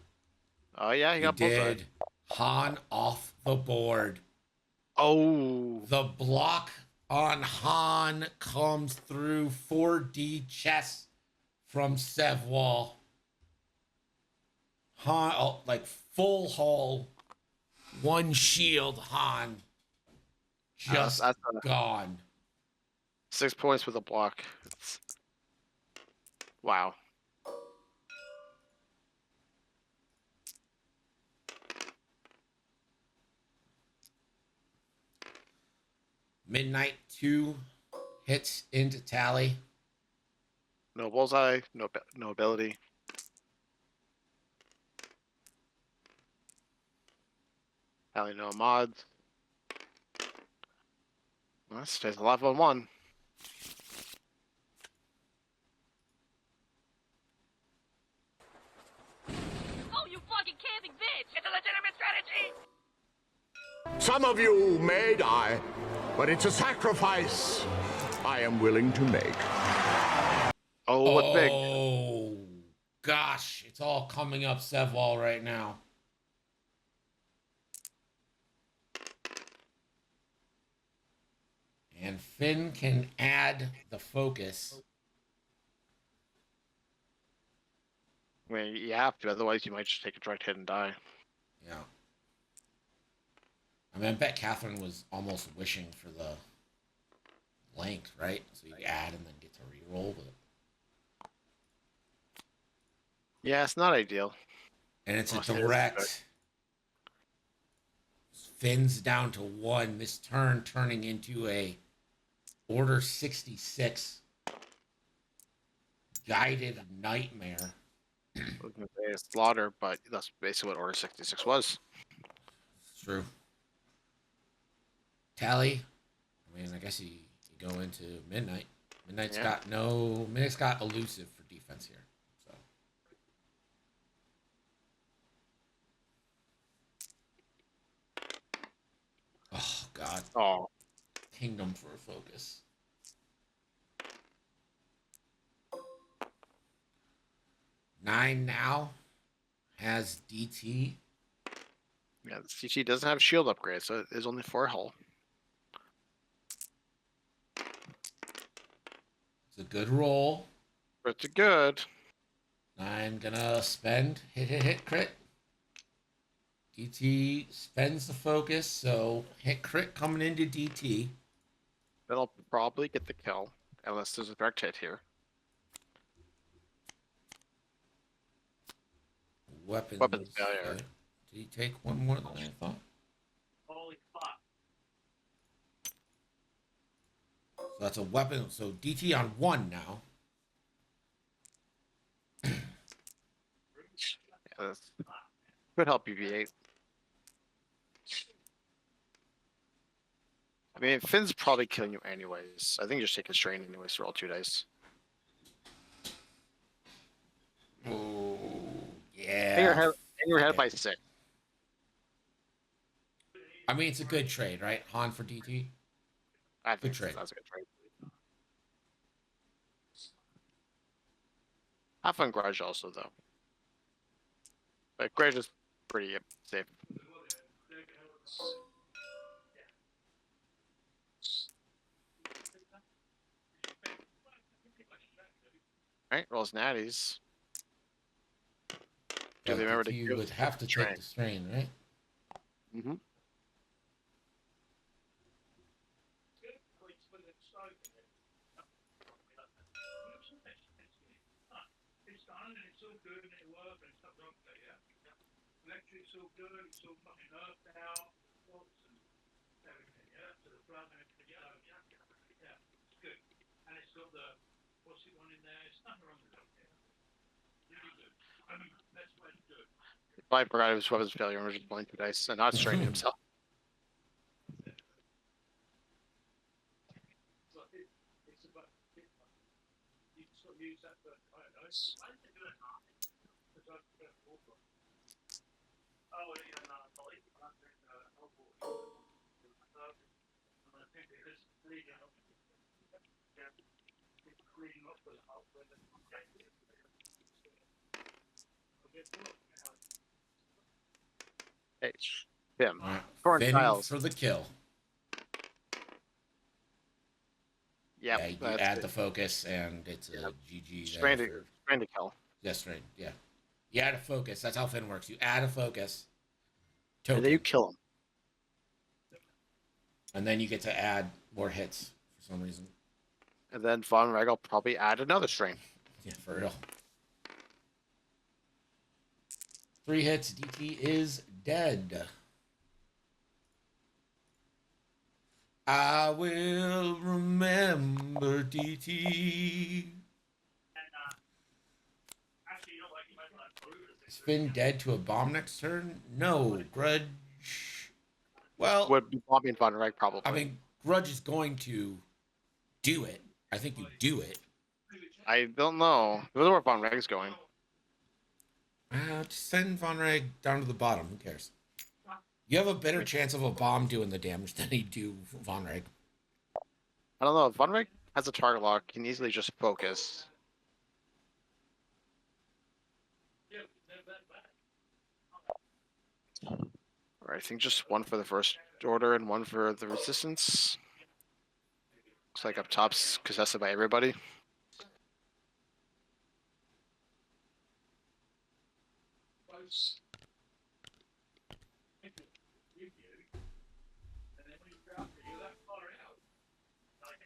Speaker 2: Oh, yeah, he got bullseye.
Speaker 1: did. Han off the board.
Speaker 2: Oh.
Speaker 1: The block on Han comes through 4D chess from Sevwall. Han, oh, like full hull, one shield, Han. Just
Speaker 2: That's
Speaker 1: gone.
Speaker 2: 6 points with a block. It's... Wow.
Speaker 1: Midnight 2 hits into Tally.
Speaker 2: No bullseye, no ability. Tally no mods. Well, that stays alive on 1.
Speaker 7: Oh, you fucking camping bitch! It's a legitimate strategy!
Speaker 8: Some of you may die, but it's a sacrifice I am willing to make.
Speaker 2: Oh, what big.
Speaker 1: Oh, gosh. It's all coming up Sevwall right now. And Finn can add the focus.
Speaker 2: I mean, you have to, otherwise you might just take a direct hit and die.
Speaker 1: Yeah. I mean, I bet Catherine was almost wishing for the length, right? So you add and then get to reroll. But...
Speaker 2: Yeah, it's not ideal.
Speaker 1: And it's a
Speaker 2: Unless it is
Speaker 1: direct. Finn's down to 1. This turn turning into a Order 66 guided nightmare.
Speaker 2: I was gonna say it's slaughter, but that's basically what Order 66 was.
Speaker 1: It's true. Tally. I mean, I guess you go into Midnight. Midnight's got elusive for defense here. So. Oh God.
Speaker 2: Oh.
Speaker 1: Kingdom for a focus. Nine now has DT.
Speaker 2: Yeah, the CT doesn't have shield upgrade, so it is only 4 hull.
Speaker 1: It's a good roll.
Speaker 2: Pretty good.
Speaker 1: I'm gonna spend hit crit. DT spends the focus, so hit crit coming into DT.
Speaker 2: That'll probably get the kill, unless there's a direct hit here.
Speaker 1: Weapons
Speaker 2: failure.
Speaker 1: Did he take one more than I thought?
Speaker 7: Holy fuck.
Speaker 1: So that's a weapon. So DT on 1 now.
Speaker 2: Yeah, that's, could help UV8. I mean, Finn's probably killing you anyways. I think you just take a strain anyways. Roll 2 dice.
Speaker 1: Oh,
Speaker 2: And you're
Speaker 1: yeah.
Speaker 2: ahead, and you're ahead
Speaker 1: Okay.
Speaker 2: by 6.
Speaker 1: I mean, it's a good trade, right? Han for DT.
Speaker 2: I think
Speaker 1: trade.
Speaker 2: that's a good trade. Have fun Grudge also though. But Grudge is pretty safe. Right, rolls natties. Do they remember to
Speaker 1: DT
Speaker 2: give
Speaker 1: would have to
Speaker 2: strain?
Speaker 1: take the strain, right?
Speaker 2: Mm-hmm. Probably forgot it was weapons failure and was just pulling 2 dice and not straining himself. Hey, him.
Speaker 1: All right.
Speaker 2: Torn
Speaker 1: Finn
Speaker 2: tiles.
Speaker 1: for the kill.
Speaker 2: Yep,
Speaker 1: Yeah, you
Speaker 2: that's
Speaker 1: add
Speaker 2: it.
Speaker 1: the focus, and it's a GG.
Speaker 2: Strain
Speaker 1: there
Speaker 2: to,
Speaker 1: for-
Speaker 2: strain to kill.
Speaker 1: Yeah, strain. Yeah. You add a focus. That's how Finn works. You add a focus.
Speaker 2: And then you
Speaker 1: Token.
Speaker 2: kill him.
Speaker 1: And then you get to add more hits for some reason.
Speaker 2: And then Von Reg will probably add another strain.
Speaker 1: Yeah, for real. 3 hits. DT is dead. I will remember DT. Is Finn dead to a bomb next turn? No. Grudge. Well,
Speaker 2: Would be Bobby and Von Reg probably.
Speaker 1: I mean, Grudge is going to do it. I think you do it.
Speaker 2: I don't know. I don't know where Von Reg's going.
Speaker 1: Just send Von Reg down to the bottom. Who cares? You have a better chance of a bomb doing the damage than he do Von Reg.
Speaker 2: I don't know. If Von Reg has a target lock, he can easily just focus. Alright, I think just 1 for the first order and 1 for the resistance. Looks like up top's contested by everybody.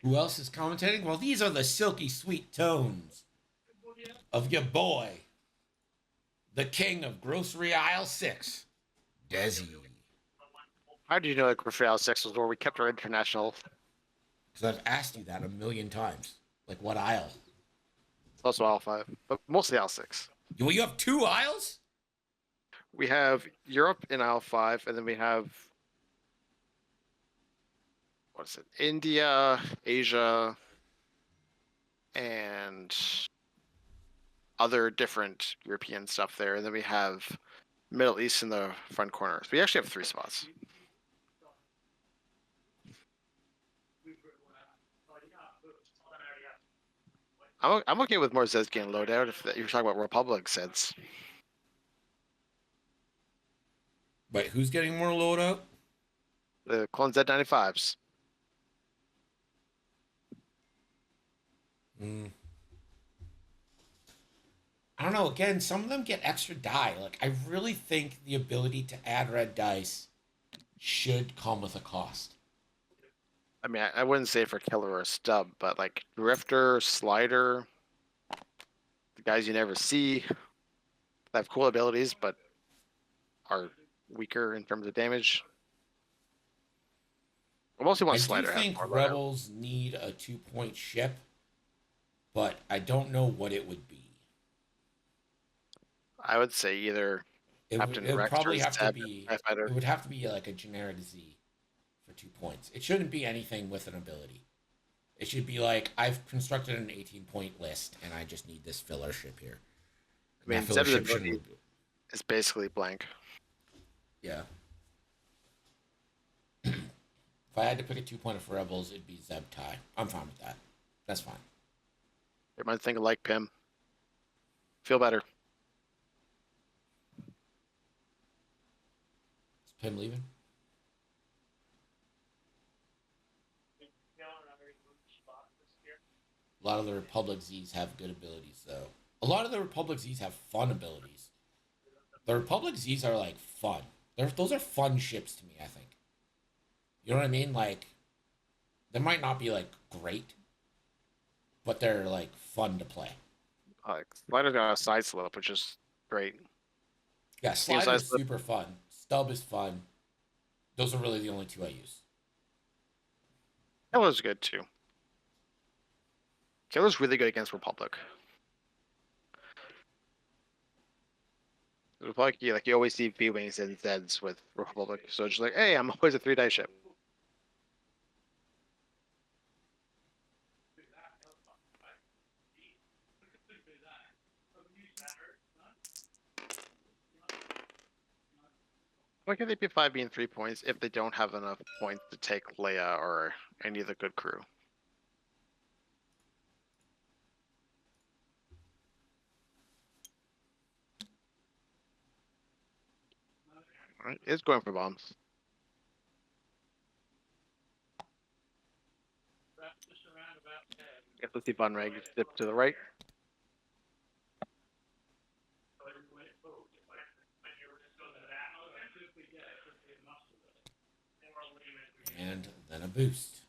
Speaker 1: Who else is commentating? Well, these are the silky sweet tones of your boy, the king of grocery aisle 6, Desi.
Speaker 2: How do you know that Griffith 6 was where we kept our international?
Speaker 1: Because I've asked you that a million times. Like, what aisle?
Speaker 2: It's also aisle 5, but mostly aisle 6.
Speaker 1: Well, you have 2 aisles?
Speaker 2: We have Europe in aisle 5, and then we have what is it? India, Asia, and other different European stuff there. And then we have Middle East in the front corner. So we actually have 3 spots. I'm okay with more Zezgian loadout if you're talking about Republic sets.
Speaker 1: Wait, who's getting more loadout?
Speaker 2: The clone Z95s.
Speaker 1: I don't know. Again, some of them get extra die. Like, I really think the ability to add red dice should come with a cost.
Speaker 2: I mean, I wouldn't say for killer or stub, but like Drifter, Slider, the guys you never see, that have cool abilities, but are weaker in terms of damage. I mostly want
Speaker 1: I do
Speaker 2: Slider. to have
Speaker 1: think
Speaker 2: more loadout.
Speaker 1: Rebels need a 2-point ship, but I don't know what it would be.
Speaker 2: I would say either Captain
Speaker 1: It would
Speaker 2: Rex or
Speaker 1: probably have to
Speaker 2: Zeb
Speaker 1: be.
Speaker 2: TIE Fighter.
Speaker 1: It would have to be like a generic Z for 2 points. It shouldn't be anything with an ability. It should be like I've constructed an 18-point list, and I just need this filler ship here.
Speaker 2: I mean,
Speaker 1: That filler
Speaker 2: Zeb's
Speaker 1: ship shouldn't.
Speaker 2: ability is basically blank.
Speaker 1: Yeah. If I had to pick a 2-pointer for Rebels, it'd be Zeb tie. I'm fine with that. That's fine.
Speaker 2: You might think like Pim. Feel better.
Speaker 1: Is Pim leaving? A lot of the Republic Zs have good abilities, though. A lot of the Republic Zs have fun abilities. The Republic Zs are like fun. Those are fun ships to me, I think. You know what I mean? Like, they might not be like great, but they're like fun to play.
Speaker 2: Like Slider's got a side slope, which is great.
Speaker 1: Yeah,
Speaker 2: Slider's
Speaker 1: Slider is super fun. Stub is fun. Those are really the only two I use.
Speaker 2: Killer's good too. Killer's really good against Republic. Republic, you always see V-Wings and Zeds with Republic, so it's just like, hey, I'm always a 3-die ship. Why can't they be 5 being 3 points if they don't have enough points to take Leia or any of the good crew? Alright, it's going for bombs. Guess let's see Von Reg dip to the right.
Speaker 1: And then a boost.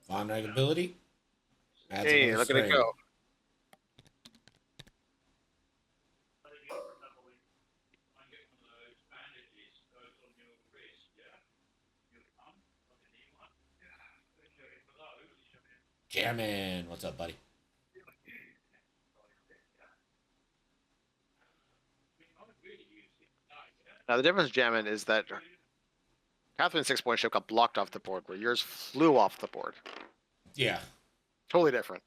Speaker 1: Von Reg ability. Adds
Speaker 2: Hey,
Speaker 1: another
Speaker 2: look at it
Speaker 1: string.
Speaker 2: go.
Speaker 1: Jammin'. What's up, buddy?
Speaker 2: Now the difference, Jammin, is that Catherine's 6-point ship got blocked off the board, where yours flew off the board.
Speaker 1: Yeah.
Speaker 2: Totally different.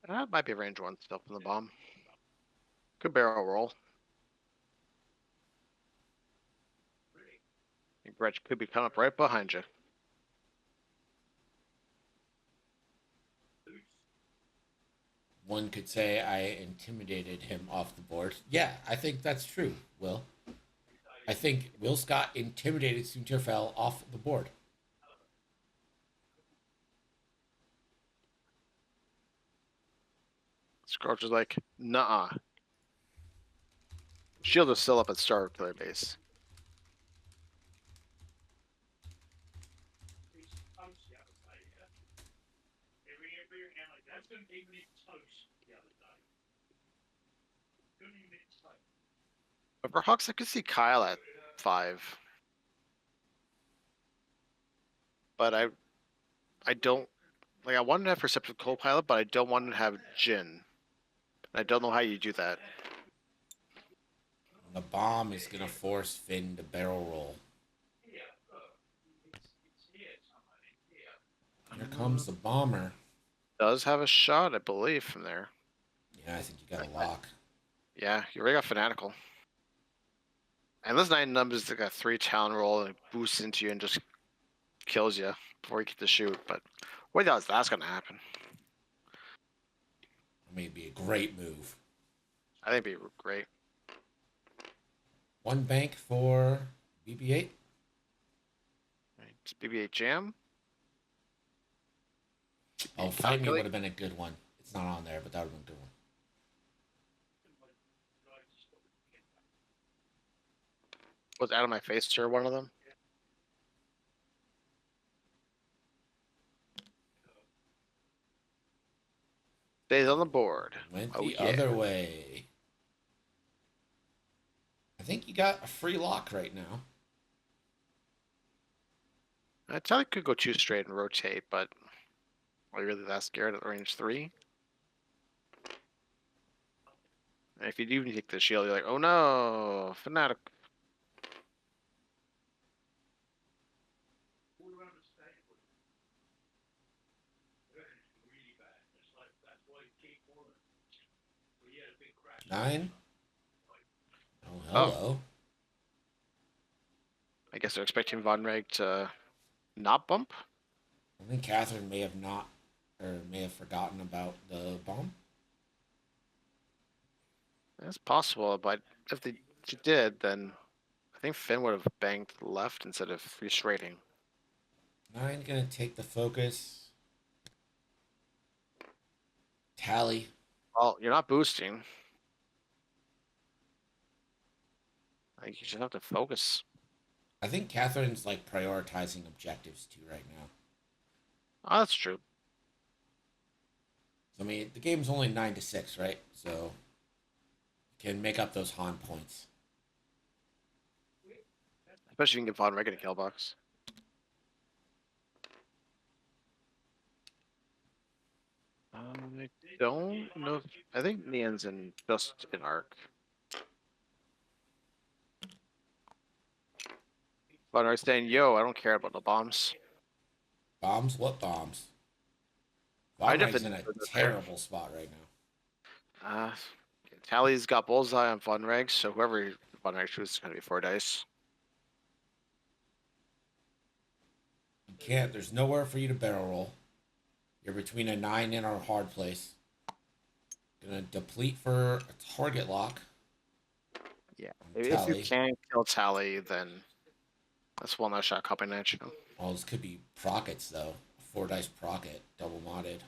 Speaker 2: That might be a range 1 still from the bomb. Good barrel roll. Gretch could be coming up right behind you.
Speaker 1: One could say I intimidated him off the board. Yeah, I think that's true, Will. I think Will Scott intimidated Soontirfell off the board.
Speaker 2: Scorch is like, nah. Shield is still up at Star Killer Base. But for Hawks, I could see Kyle at 5. But I don't like. I wanted to have Perceptive Co-Pilot, but I don't want to have Jin. I don't know how you do that.
Speaker 1: The bomb is going to force Finn to barrel roll. Here comes the bomber.
Speaker 2: Does have a shot, I believe, from there.
Speaker 1: Yeah, I think you got a lock.
Speaker 2: Yeah, you already got Fanatical. And this 9 numbers like a 3 talent roll and it boosts into you and just kills you before you get to shoot. But what else that's gonna happen?
Speaker 1: I mean, it'd be a great move.
Speaker 2: I think it'd be great.
Speaker 1: One bank for BB-8.
Speaker 2: It's BB-8 Jam.
Speaker 1: Oh, Fight Me would have been a good one. It's not on there, but that would have been a good one.
Speaker 2: Was out of my face or one of them. Stays on the board.
Speaker 1: Went
Speaker 2: Oh
Speaker 1: the
Speaker 2: yeah.
Speaker 1: other way. I think you got a free lock right now.
Speaker 2: I tell you could go 2 straight and rotate, but are you really that scared at range 3? And if you do take the shield, you're like, oh no, fanatic.
Speaker 1: Nine. Oh, hello.
Speaker 2: I guess they're expecting Von Reg to not bump.
Speaker 1: I think Catherine may have not, or may have forgotten about the bomb.
Speaker 2: That's possible, but if she did, then I think Finn would have banged left instead of 3 straighting.
Speaker 1: Nine gonna take the focus. Tally.
Speaker 2: Well, you're not boosting. Like, you should have to focus.
Speaker 1: I think Catherine's like prioritizing objectives too right now.
Speaker 2: Oh, that's true.
Speaker 1: So, I mean, the game's only 9-6, right? So you can make up those Han points.
Speaker 2: Especially if you can get Von Reg in a kill box. I don't know. I think Nian's in just an arc. Von Reg's saying, yo, I don't care about the bombs.
Speaker 1: Bombs? What bombs?
Speaker 2: I
Speaker 1: Von Reg's in
Speaker 2: definitely
Speaker 1: a
Speaker 2: put that
Speaker 1: terrible spot right now.
Speaker 2: Tally's got bullseye on Von Reg, so whoever Von Reg shoots is going to be 4 dice.
Speaker 1: You can't. There's nowhere for you to barrel roll. You're between a 9 and a hard place. Gonna deplete for a target lock.
Speaker 2: Yeah.
Speaker 1: on
Speaker 2: If you
Speaker 1: Tally.
Speaker 2: can't kill Tally, then that's one less shot combination.
Speaker 1: Well, this could be prockets though. 4 dice procket, double modded.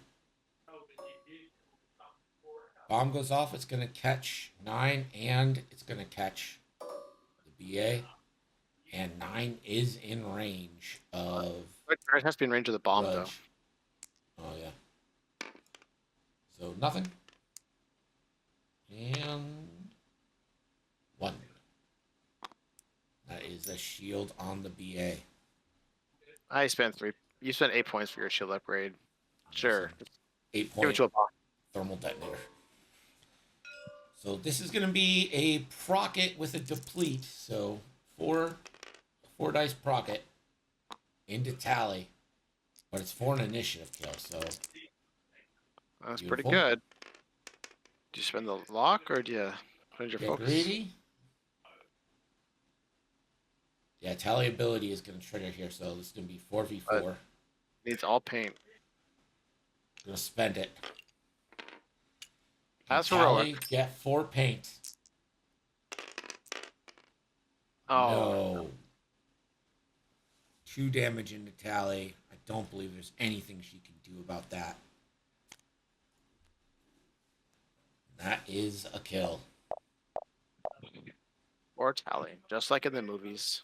Speaker 1: Bomb goes off. It's gonna catch 9, and it's gonna catch the BA. And 9 is in range of.
Speaker 2: It has to be in range of the bomb, though.
Speaker 1: Grudge. Oh yeah. So nothing. And 1. That is a shield on the BA.
Speaker 2: I spent 3. You spent 8 points for your shield upgrade. Sure.
Speaker 1: 8
Speaker 2: Give it
Speaker 1: point
Speaker 2: to a bomb.
Speaker 1: thermal detonator. So this is going to be a procket with a deplete. So 4 dice procket into Tally. But it's for an initiative kill, so
Speaker 2: That's
Speaker 1: beautiful.
Speaker 2: pretty good. Do you spend the lock, or do you put in your
Speaker 1: Get
Speaker 2: focus?
Speaker 1: greedy. Yeah, Tally ability is going to trigger here, so this is going to be 4v4.
Speaker 2: Needs all paint.
Speaker 1: Going to spend it.
Speaker 2: That's
Speaker 1: Tally,
Speaker 2: heroic.
Speaker 1: get 4 paint.
Speaker 2: Oh,
Speaker 1: No. 2 damage into Tally. I don't believe there's anything she can do about that. That is a kill.
Speaker 2: or Tally, just like in the movies.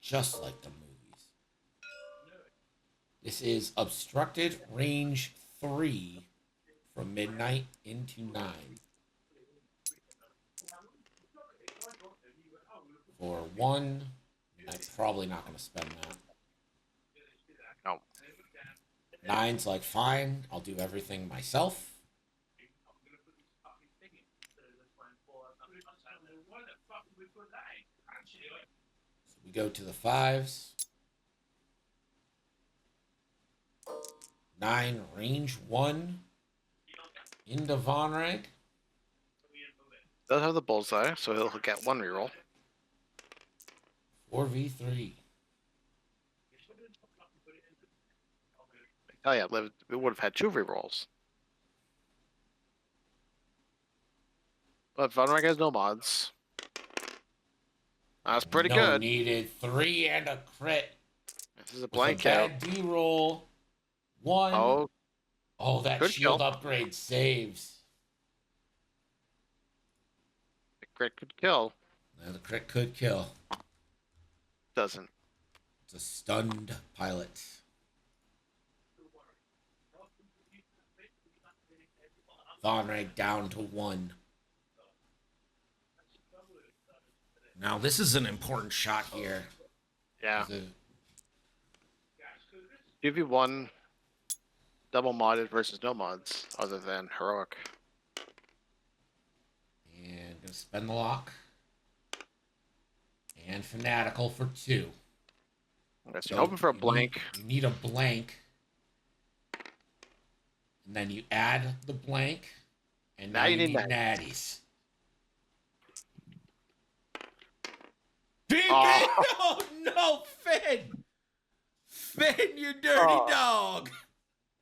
Speaker 1: Just like the movies. This is obstructed range 3 from midnight into 9. For 1, I'm probably not going to spend that.
Speaker 2: No.
Speaker 1: 9's like, fine, I'll do everything myself. So we go to the 5s. 9, range 1 into Von Reg.
Speaker 2: Does have the bullseye, so he'll get 1 reroll.
Speaker 1: 4v3.
Speaker 2: Oh yeah, we would have had 2 rerolls. But Von Reg has no mods. That's pretty
Speaker 1: No
Speaker 2: good.
Speaker 1: needed 3 and a crit.
Speaker 2: This is a
Speaker 1: With
Speaker 2: blank
Speaker 1: a
Speaker 2: out.
Speaker 1: bad D roll. 1.
Speaker 2: Oh,
Speaker 1: Oh, that
Speaker 2: good
Speaker 1: shield
Speaker 2: kill.
Speaker 1: upgrade saves.
Speaker 2: the crit could kill.
Speaker 1: The crit could kill.
Speaker 2: Doesn't.
Speaker 1: It's a stunned pilot. Von Rank down to 1. Now this is an important shot here.
Speaker 2: Yeah.
Speaker 1: 'Cause
Speaker 2: 2v1 double modded versus no mods other than heroic.
Speaker 1: And gonna spend the lock. And fanatical for 2.
Speaker 2: Okay, so you're hoping for a blank.
Speaker 1: You need a blank. And then you add the blank. And now you need natties. Beep it! Oh no, Finn! Finn, you dirty dog!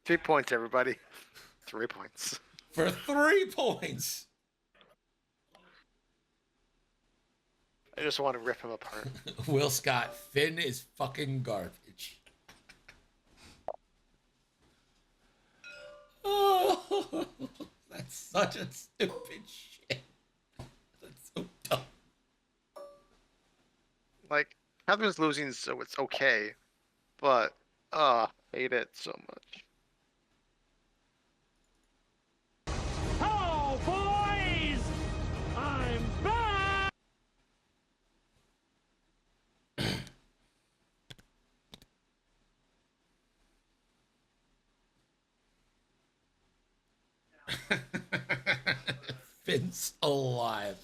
Speaker 2: 3 points, everybody. 3 points.
Speaker 1: For 3 points.
Speaker 2: I just want to rip him apart.
Speaker 1: Will Scott, Finn is fucking garbage. Oh, that's such a stupid shit. That's so dumb.
Speaker 2: Like, Catherine's losing, so it's okay. But, hate it so much.
Speaker 7: Oh, boys! I'm back!
Speaker 1: Finn's alive.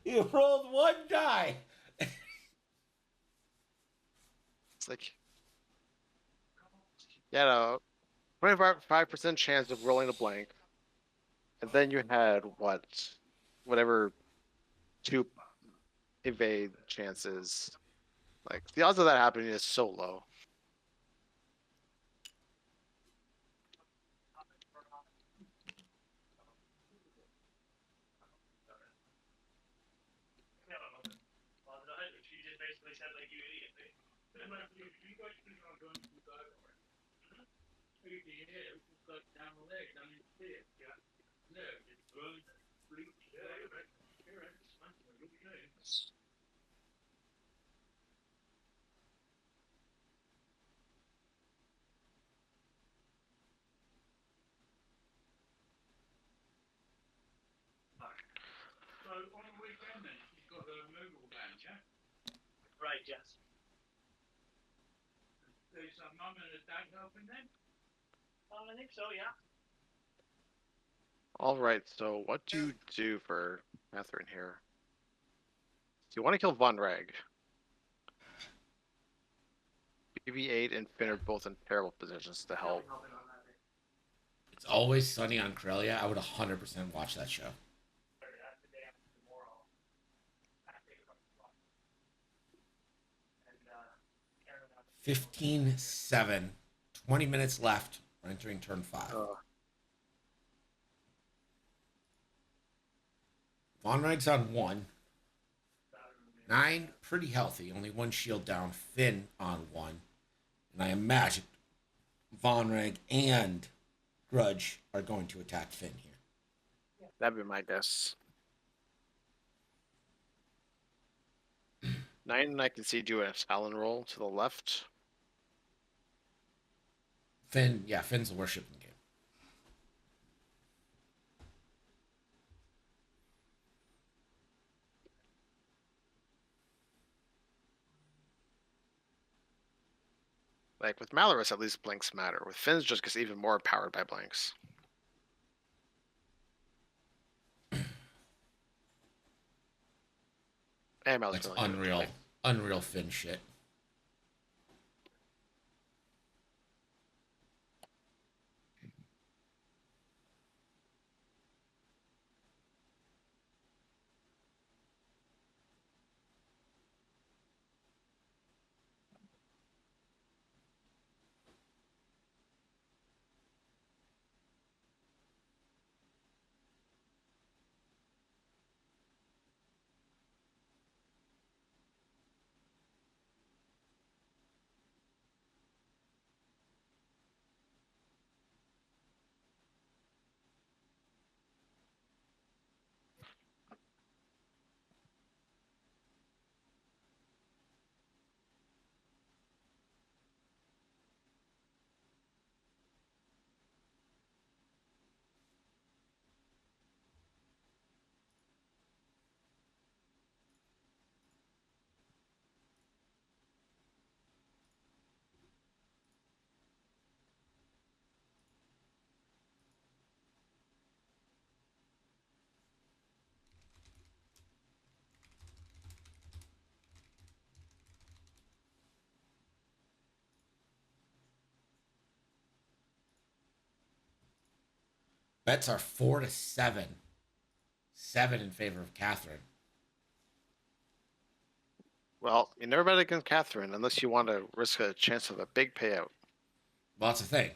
Speaker 1: You rolled 1 die.
Speaker 2: It's like, you had a 25% chance of rolling a blank. And then you had, whatever 2 evade chances. Like, the odds of that happening is so low.
Speaker 7: Right, yes. There's some mum and a dad helping then? I think so, yeah.
Speaker 2: Alright, so what do you do for Catherine here? Do you want to kill Von Reg? BB-8 and Finn are both in terrible positions to help.
Speaker 1: It's Always Sunny on Corellia. I would 100% watch that show.
Speaker 7: uh,
Speaker 1: 15-7. 20 minutes left. We're entering turn 5. Von Reg's on 1. 9, pretty healthy. Only 1 shield down. Finn on 1. And I imagine Von Reg and Grudge are going to attack Finn here.
Speaker 2: That'd be my guess. 9, I can see do a Talon roll to the left.
Speaker 1: Finn, yeah, Finn's the worship in the game.
Speaker 2: Like, with Malorus, at least blanks matter. With Finn's just gets even more powered by blanks. And Malorus
Speaker 1: That's
Speaker 2: really good at
Speaker 1: unreal.
Speaker 2: blanks.
Speaker 1: Unreal Finn shit. Bets are 4-7. 7 in favor of Catherine.
Speaker 2: Well, you never bet against Catherine unless you want to risk a chance of a big payout.
Speaker 1: Well, that's the thing.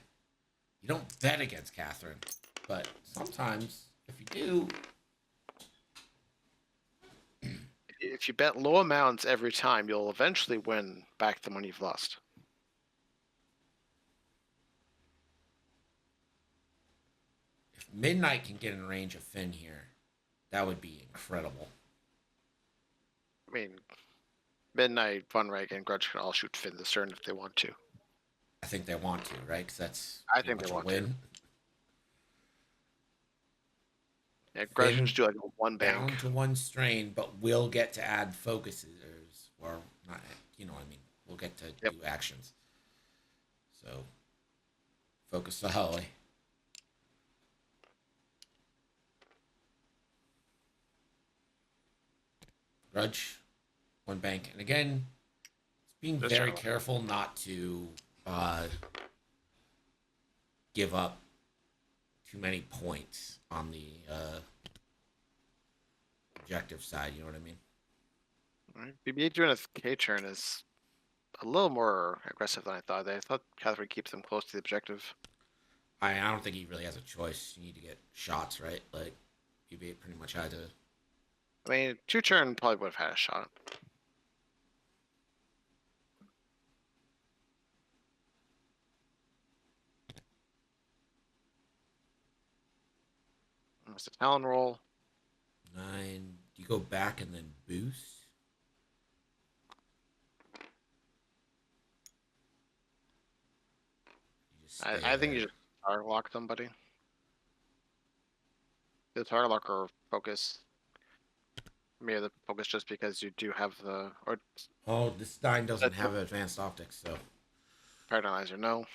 Speaker 1: You don't bet against Catherine, but sometimes if you do,
Speaker 2: If you bet low amounts every time, you'll eventually win back the money you've lost.
Speaker 1: if Midnight can get in range of Finn here, that would be incredible.
Speaker 2: I mean, Midnight, Von Reg, and Grudge can all shoot Finn this turn if they want to.
Speaker 1: I think they want to, right? Because that's
Speaker 2: I
Speaker 1: pretty
Speaker 2: think they
Speaker 1: much a
Speaker 2: want to.
Speaker 1: win.
Speaker 2: Yeah, Grudge can
Speaker 1: Finn
Speaker 2: just do like a one
Speaker 1: Down
Speaker 2: bank.
Speaker 1: to 1 strain, but will get to add focuses, or not. You know what I mean? We'll get to
Speaker 2: Yep.
Speaker 1: do actions. So, focus the Holly. Grudge, 1 bank, and again, it's being
Speaker 2: Just
Speaker 1: very
Speaker 2: Charlotte.
Speaker 1: careful not to give up too many points on the objective side. You know what I mean?
Speaker 2: Right. BB-8 doing a K turn is a little more aggressive than I thought. I thought Catherine keeps them close to the objective.
Speaker 1: I don't think he really has a choice. You need to get shots, right? Like, BB-8 pretty much had to.
Speaker 2: I mean, 2-turn probably would have had a shot. It's a Talon roll.
Speaker 1: 9. Do you go back and then boost? You just stay
Speaker 2: I think you
Speaker 1: there?
Speaker 2: just target lock somebody. The target lock or focus. Maybe the focus just because you do have the or
Speaker 1: Oh, this 9 doesn't
Speaker 2: That's-
Speaker 1: have advanced optics, so.
Speaker 2: paralyzer. No.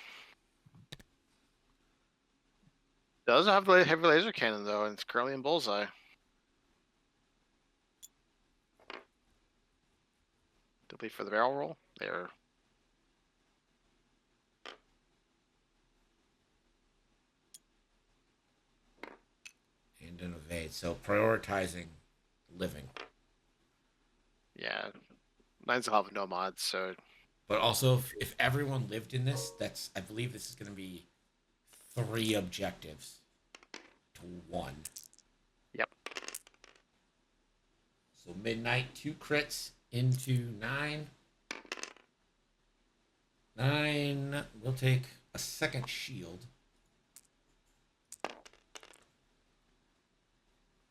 Speaker 2: Does have the heavy laser cannon though, and it's currently in bullseye. Delete for the barrel roll. There.
Speaker 1: And an evade. So prioritizing living.
Speaker 2: Yeah. Mine's will have no mods, so
Speaker 1: But also, if everyone lived in this, I believe this is going to be 3 objectives to 1.
Speaker 2: yep.
Speaker 1: So Midnight, 2 crits into 9. 9 will take a second shield.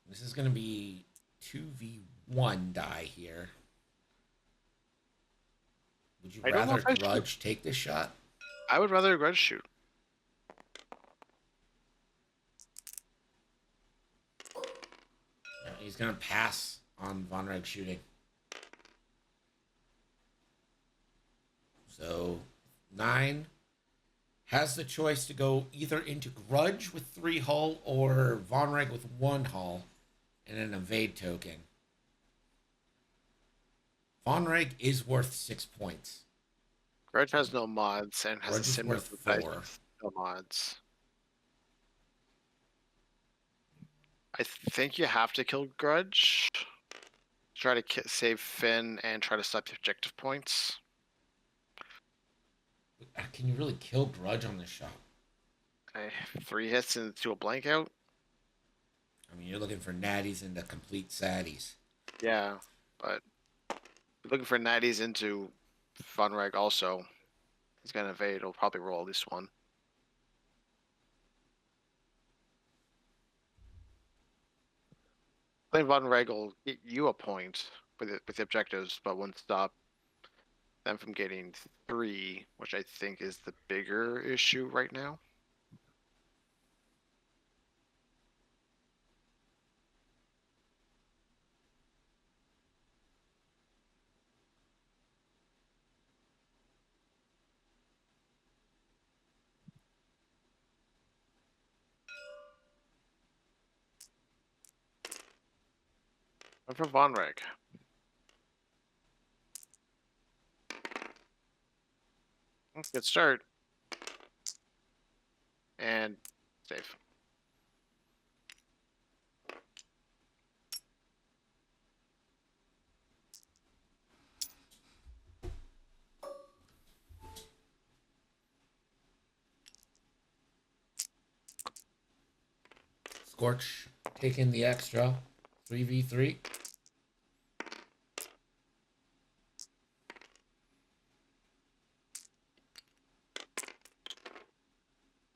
Speaker 1: This is going to be 2v1 die here. Would you
Speaker 2: I don't know
Speaker 1: rather
Speaker 2: if I should.
Speaker 1: Grudge take this shot?
Speaker 2: I would rather grudge shoot.
Speaker 1: Yeah, he's going to pass on Von Reg shooting. So 9 has the choice to go either into Grudge with 3 hull or Von Reg with 1 hull and an evade token. Von Reg is worth 6 points.
Speaker 2: Grudge has no mods and has
Speaker 1: Grudge
Speaker 2: a
Speaker 1: is
Speaker 2: similar
Speaker 1: worth
Speaker 2: dice
Speaker 1: 4.
Speaker 2: with no mods. I think you have to kill Grudge. Try to save Finn and try to stop the objective points.
Speaker 1: Can you really kill Grudge on this shot?
Speaker 2: 3 hits into a blank out.
Speaker 1: I mean, you're looking for natties into complete saddies.
Speaker 2: Yeah, but you're looking for natties into Von Reg also. He's gonna evade. He'll probably roll at least 1. I think Von Reg will get you a point with the objectives, but won't stop them from getting 3, which I think is the bigger issue right now. And for Von Reg. Good start. And save.
Speaker 1: Scorch taking the extra 3v3.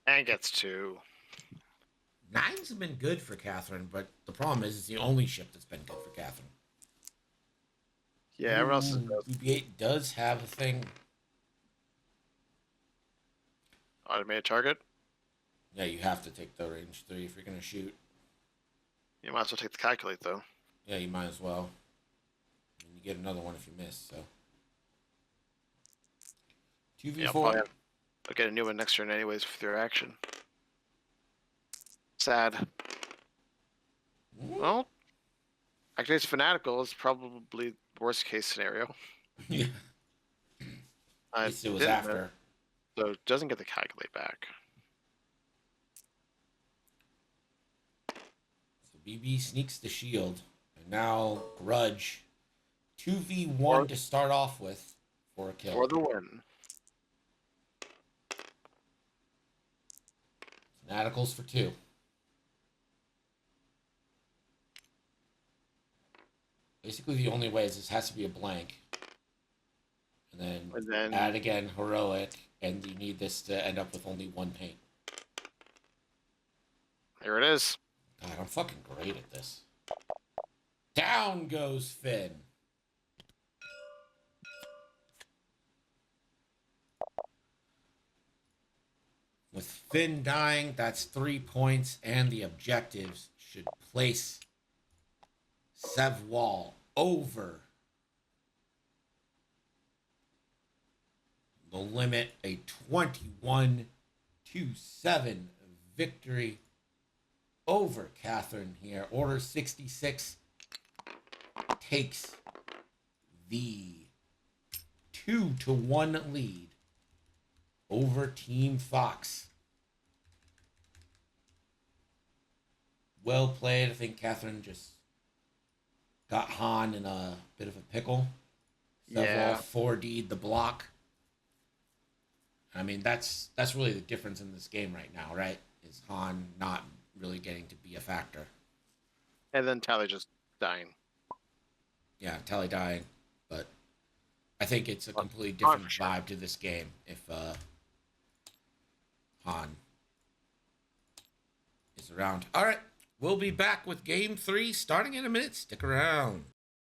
Speaker 2: And gets 2.
Speaker 1: 9's have been good for Catherine, but the problem is it's the only ship that's been good for Catherine.
Speaker 2: Yeah, everyone else is
Speaker 1: BB-8 does have a thing.
Speaker 2: automated target.
Speaker 1: Yeah, you have to take the range 3 if you're going to shoot.
Speaker 2: You might as well take the calculate, though.
Speaker 1: Yeah, you might as well. And you get another one if you miss, so. 2v4.
Speaker 2: Yeah, I'll get a new one next turn anyways with your action. Sad. Well, actually, it's fanatical is probably worst case scenario.
Speaker 1: Yeah.
Speaker 2: I
Speaker 1: At least it was
Speaker 2: didn't
Speaker 1: after.
Speaker 2: know, so it doesn't get the calculate back.
Speaker 1: So BB sneaks the shield. And now Grudge. 2v1 to start off with for a kill.
Speaker 2: For the win.
Speaker 1: Fanaticals for 2. Basically, the only way is this has to be a blank. And then add again heroic, and you need this to end up with only 1 paint.
Speaker 2: Here it is.
Speaker 1: God, I'm fucking great at this. Down goes Finn. With Finn dying, that's 3 points, and the objectives should place Sevwall over the limit. A 21-7 victory over Catherine here. Order 66 takes the 2-1 lead over Team Fox. Well played. I think Catherine just got Han in a bit of a pickle.
Speaker 2: Yeah.
Speaker 1: 4D'd the block. I mean, that's really the difference in this game right now, right? Is Han not really getting to be a factor.
Speaker 2: And then Tally just dying.
Speaker 1: Yeah, Tally dying. But I think it's a completely different vibe to this game if Han is around. All right, we'll be back with Game 3 starting in a minute. Stick around.